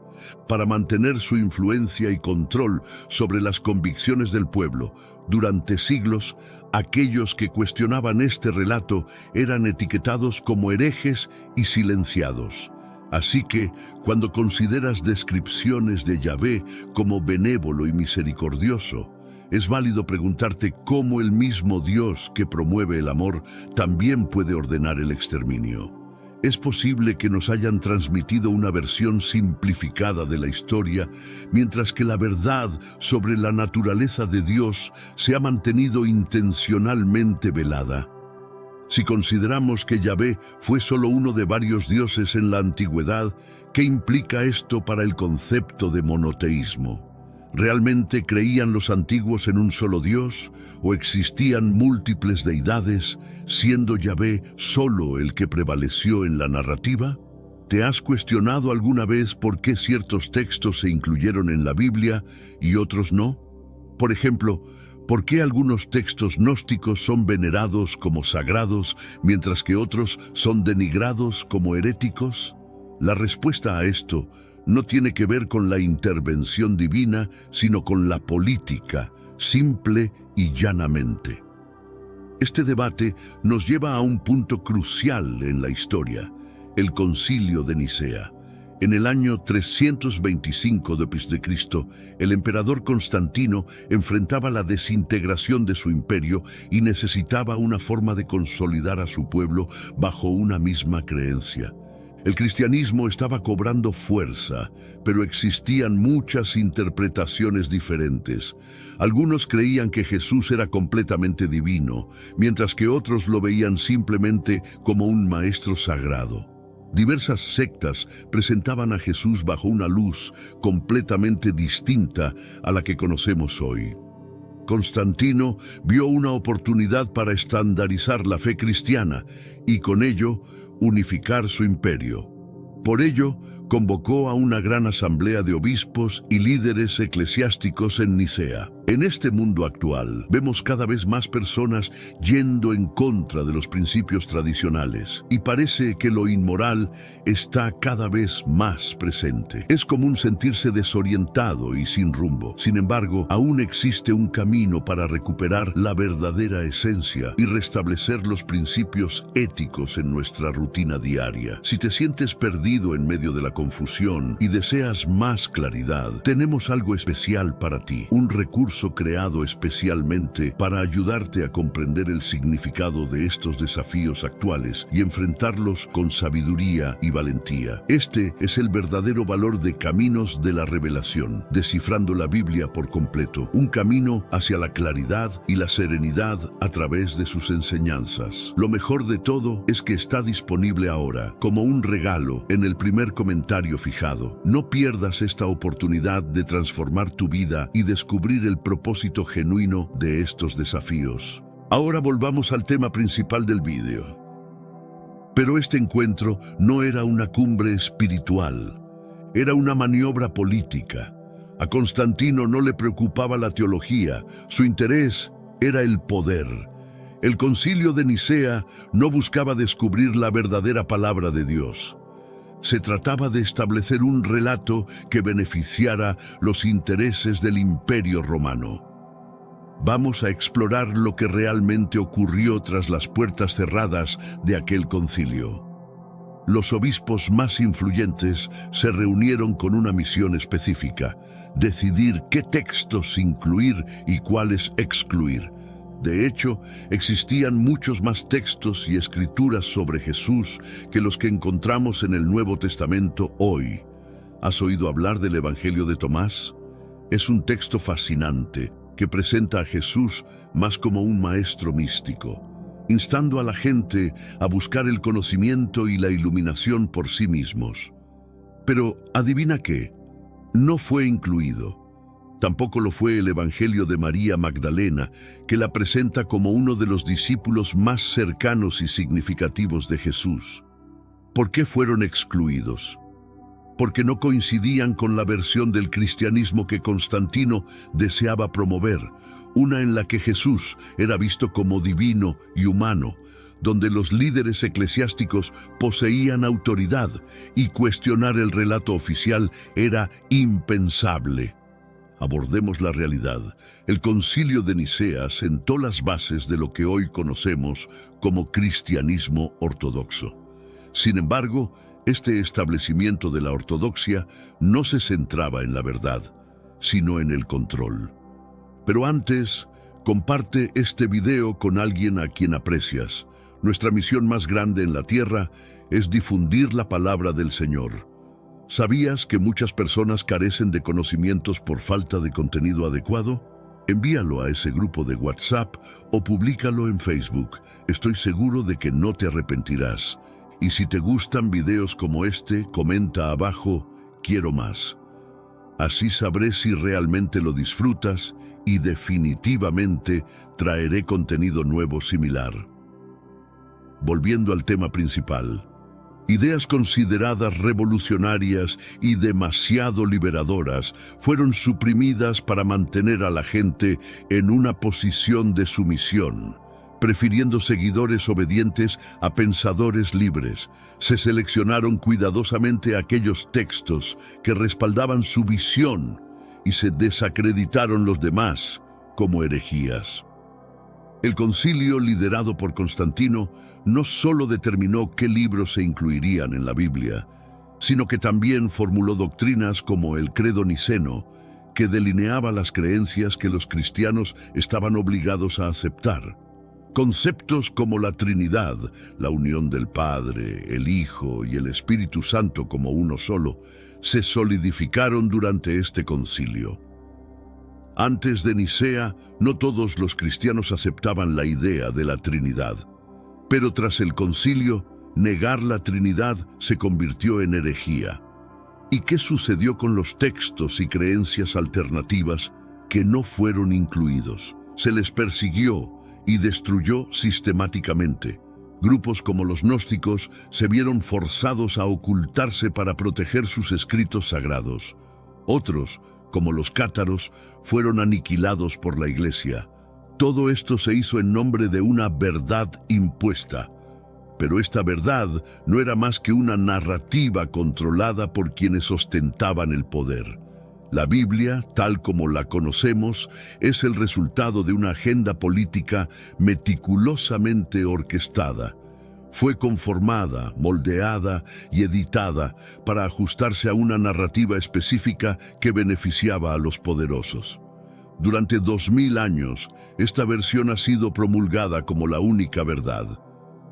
Para mantener su influencia y control sobre las convicciones del pueblo, durante siglos, aquellos que cuestionaban este relato eran etiquetados como herejes y silenciados. Así que, cuando consideras descripciones de Yahvé como benévolo y misericordioso, es válido preguntarte cómo el mismo Dios que promueve el amor también puede ordenar el exterminio. Es posible que nos hayan transmitido una versión simplificada de la historia, mientras que la verdad sobre la naturaleza de Dios se ha mantenido intencionalmente velada. Si consideramos que Yahvé fue solo uno de varios dioses en la antigüedad, ¿qué implica esto para el concepto de monoteísmo? ¿Realmente creían los antiguos en un solo Dios o existían múltiples deidades, siendo Yahvé solo el que prevaleció en la narrativa? ¿Te has cuestionado alguna vez por qué ciertos textos se incluyeron en la Biblia y otros no? Por ejemplo, ¿por qué algunos textos gnósticos son venerados como sagrados, mientras que otros son denigrados como heréticos? La respuesta a esto no tiene que ver con la intervención divina, sino con la política, simple y llanamente. Este debate nos lleva a un punto crucial en la historia, el Concilio de Nicea. En el año 325 d.C., el emperador Constantino enfrentaba la desintegración de su imperio y necesitaba una forma de consolidar a su pueblo bajo una misma creencia. El cristianismo estaba cobrando fuerza, pero existían muchas interpretaciones diferentes. Algunos creían que Jesús era completamente divino, mientras que otros lo veían simplemente como un maestro sagrado. Diversas sectas presentaban a Jesús bajo una luz completamente distinta a la que conocemos hoy. Constantino vio una oportunidad para estandarizar la fe cristiana y con ello unificar su imperio. Por ello, convocó a una gran asamblea de obispos y líderes eclesiásticos en Nicea. En este mundo actual, vemos cada vez más personas yendo en contra de los principios tradicionales, y parece que lo inmoral está cada vez más presente. Es común sentirse desorientado y sin rumbo. Sin embargo, aún existe un camino para recuperar la verdadera esencia y restablecer los principios éticos en nuestra rutina diaria. Si te sientes perdido en medio de la confusión y deseas más claridad, tenemos algo especial para ti, un recurso creado especialmente para ayudarte a comprender el significado de estos desafíos actuales y enfrentarlos con sabiduría y valentía. Este es el verdadero valor de Caminos de la Revelación, descifrando la Biblia por completo, un camino hacia la claridad y la serenidad a través de sus enseñanzas. Lo mejor de todo es que está disponible ahora, como un regalo, en el primer comentario fijado. No pierdas esta oportunidad de transformar tu vida y descubrir el propósito genuino de estos desafíos. Ahora volvamos al tema principal del vídeo. Pero este encuentro no era una cumbre espiritual, era una maniobra política. A Constantino no le preocupaba la teología, su interés era el poder. El Concilio de Nicea no buscaba descubrir la verdadera palabra de Dios. Se trataba de establecer un relato que beneficiara los intereses del Imperio Romano. Vamos a explorar lo que realmente ocurrió tras las puertas cerradas de aquel concilio. Los obispos más influyentes se reunieron con una misión específica: decidir qué textos incluir y cuáles excluir. De hecho, existían muchos más textos y escrituras sobre Jesús que los que encontramos en el Nuevo Testamento hoy. ¿Has oído hablar del Evangelio de Tomás? Es un texto fascinante que presenta a Jesús más como un maestro místico, instando a la gente a buscar el conocimiento y la iluminación por sí mismos. Pero, ¿adivina qué? No fue incluido. Tampoco lo fue el Evangelio de María Magdalena, que la presenta como uno de los discípulos más cercanos y significativos de Jesús. ¿Por qué fueron excluidos? Porque no coincidían con la versión del cristianismo que Constantino deseaba promover, una en la que Jesús era visto como divino y humano, donde los líderes eclesiásticos poseían autoridad y cuestionar el relato oficial era impensable. Abordemos la realidad. El Concilio de Nicea sentó las bases de lo que hoy conocemos como cristianismo ortodoxo. Sin embargo, este establecimiento de la ortodoxia no se centraba en la verdad, sino en el control. Pero antes, comparte este video con alguien a quien aprecias. Nuestra misión más grande en la tierra es difundir la palabra del Señor. ¿Sabías que muchas personas carecen de conocimientos por falta de contenido adecuado? Envíalo a ese grupo de WhatsApp o públicalo en Facebook. Estoy seguro de que no te arrepentirás. Y si te gustan videos como este, comenta abajo, quiero más. Así sabré si realmente lo disfrutas y definitivamente traeré contenido nuevo similar. Volviendo al tema principal. Ideas consideradas revolucionarias y demasiado liberadoras fueron suprimidas para mantener a la gente en una posición de sumisión, prefiriendo seguidores obedientes a pensadores libres. Se seleccionaron cuidadosamente aquellos textos que respaldaban su visión y se desacreditaron los demás como herejías. El concilio liderado por Constantino no solo determinó qué libros se incluirían en la Biblia, sino que también formuló doctrinas como el Credo Niceno, que delineaba las creencias que los cristianos estaban obligados a aceptar. Conceptos como la Trinidad, la unión del Padre, el Hijo y el Espíritu Santo como uno solo, se solidificaron durante este concilio. Antes de Nicea, no todos los cristianos aceptaban la idea de la Trinidad, pero tras el concilio, negar la Trinidad se convirtió en herejía. ¿Y qué sucedió con los textos y creencias alternativas que no fueron incluidos? Se les persiguió y destruyó sistemáticamente. Grupos como los gnósticos se vieron forzados a ocultarse para proteger sus escritos sagrados. Otros, como los cátaros, fueron aniquilados por la Iglesia. Todo esto se hizo en nombre de una verdad impuesta. Pero esta verdad no era más que una narrativa controlada por quienes ostentaban el poder. La Biblia, tal como la conocemos, es el resultado de una agenda política meticulosamente orquestada. Fue conformada, moldeada y editada para ajustarse a una narrativa específica que beneficiaba a los poderosos. Durante 2000 años, esta versión ha sido promulgada como la única verdad.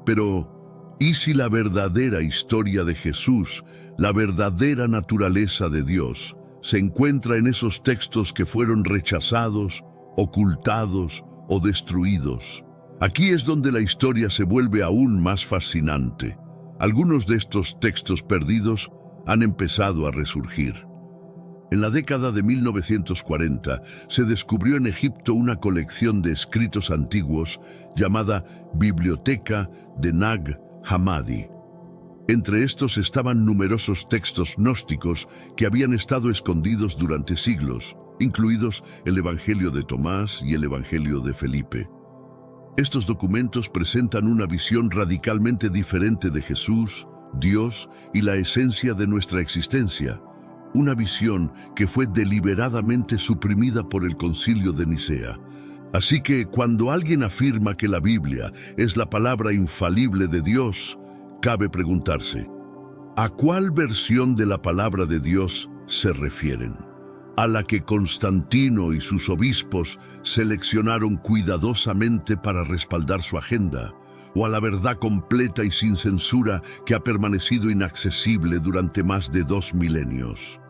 Pero, ¿y si la verdadera historia de Jesús, la verdadera naturaleza de Dios, se encuentra en esos textos que fueron rechazados, ocultados o destruidos? Aquí es donde la historia se vuelve aún más fascinante. Algunos de estos textos perdidos han empezado a resurgir. En la década de 1940 se descubrió en Egipto una colección de escritos antiguos llamada Biblioteca de Nag Hammadi. Entre estos estaban numerosos textos gnósticos que habían estado escondidos durante siglos, incluidos el Evangelio de Tomás y el Evangelio de Felipe. Estos documentos presentan una visión radicalmente diferente de Jesús, Dios y la esencia de nuestra existencia, una visión que fue deliberadamente suprimida por el Concilio de Nicea. Así que cuando alguien afirma que la Biblia es la palabra infalible de Dios, cabe preguntarse, ¿a cuál versión de la palabra de Dios se refieren? ¿A la que Constantino y sus obispos seleccionaron cuidadosamente para respaldar su agenda? ¿O a la verdad completa y sin censura que ha permanecido inaccesible durante más de 2 milenios?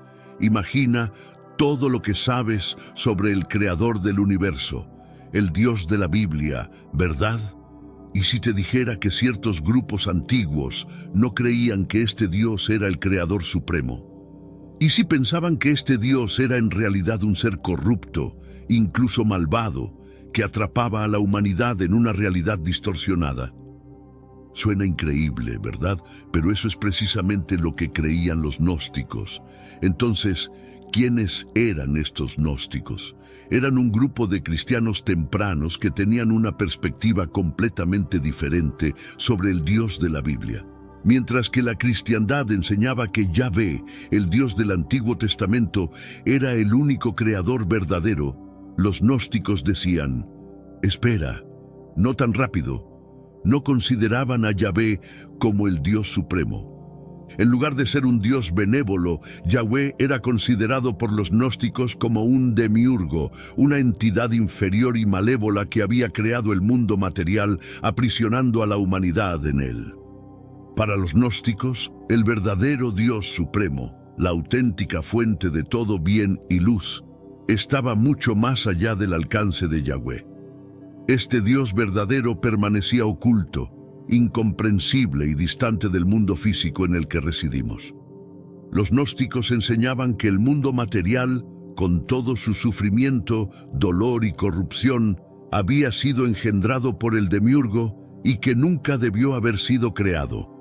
Imagina todo lo que sabes sobre el creador del universo, el Dios de la Biblia, ¿verdad? ¿Y si te dijera que ciertos grupos antiguos no creían que este Dios era el creador supremo? ¿Y si pensaban que este Dios era en realidad un ser corrupto, incluso malvado, que atrapaba a la humanidad en una realidad distorsionada? Suena increíble, ¿verdad? Pero eso es precisamente lo que creían los gnósticos. Entonces, ¿quiénes eran estos gnósticos? Eran un grupo de cristianos tempranos que tenían una perspectiva completamente diferente sobre el Dios de la Biblia. Mientras que la cristiandad enseñaba que Yahvé, el Dios del Antiguo Testamento, era el único creador verdadero, los gnósticos decían, espera, no tan rápido. No consideraban a Yahvé como el Dios supremo. En lugar de ser un Dios benévolo, Yahweh era considerado por los gnósticos como un demiurgo, una entidad inferior y malévola que había creado el mundo material, aprisionando a la humanidad en él. Para los gnósticos, el verdadero Dios supremo, la auténtica fuente de todo bien y luz, estaba mucho más allá del alcance de Yahweh. Este Dios verdadero permanecía oculto, incomprensible y distante del mundo físico en el que residimos. Los gnósticos enseñaban que el mundo material, con todo su sufrimiento, dolor y corrupción, había sido engendrado por el demiurgo y que nunca debió haber sido creado.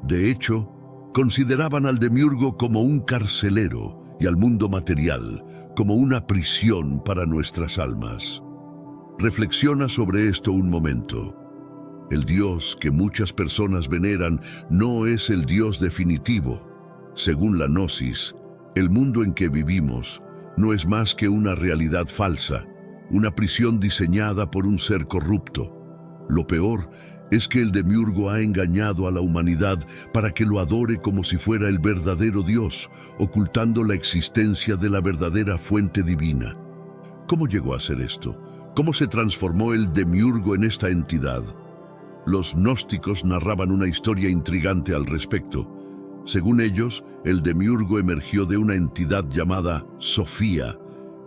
De hecho, consideraban al demiurgo como un carcelero y al mundo material como una prisión para nuestras almas. Reflexiona sobre esto un momento. El Dios que muchas personas veneran no es el Dios definitivo. Según la Gnosis, el mundo en que vivimos no es más que una realidad falsa, una prisión diseñada por un ser corrupto. Lo peor es que el demiurgo ha engañado a la humanidad para que lo adore como si fuera el verdadero Dios, ocultando la existencia de la verdadera fuente divina. ¿Cómo llegó a ser esto? ¿Cómo se transformó el demiurgo en esta entidad? Los gnósticos narraban una historia intrigante al respecto. Según ellos, el demiurgo emergió de una entidad llamada Sofía,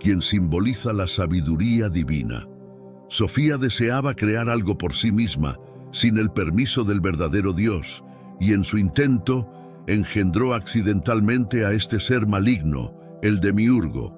quien simboliza la sabiduría divina. Sofía deseaba crear algo por sí misma, sin el permiso del verdadero Dios, y en su intento engendró accidentalmente a este ser maligno, el demiurgo.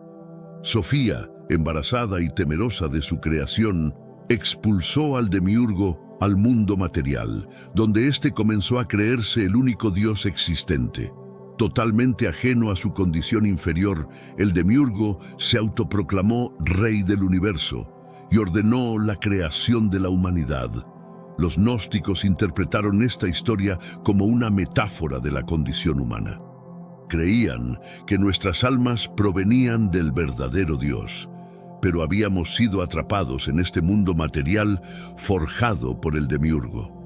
Sofía, embarazada y temerosa de su creación, expulsó al demiurgo al mundo material, donde éste comenzó a creerse el único Dios existente. Totalmente ajeno a su condición inferior, el demiurgo se autoproclamó rey del universo y ordenó la creación de la humanidad. Los gnósticos interpretaron esta historia como una metáfora de la condición humana. Creían que nuestras almas provenían del verdadero Dios, pero habíamos sido atrapados en este mundo material forjado por el demiurgo.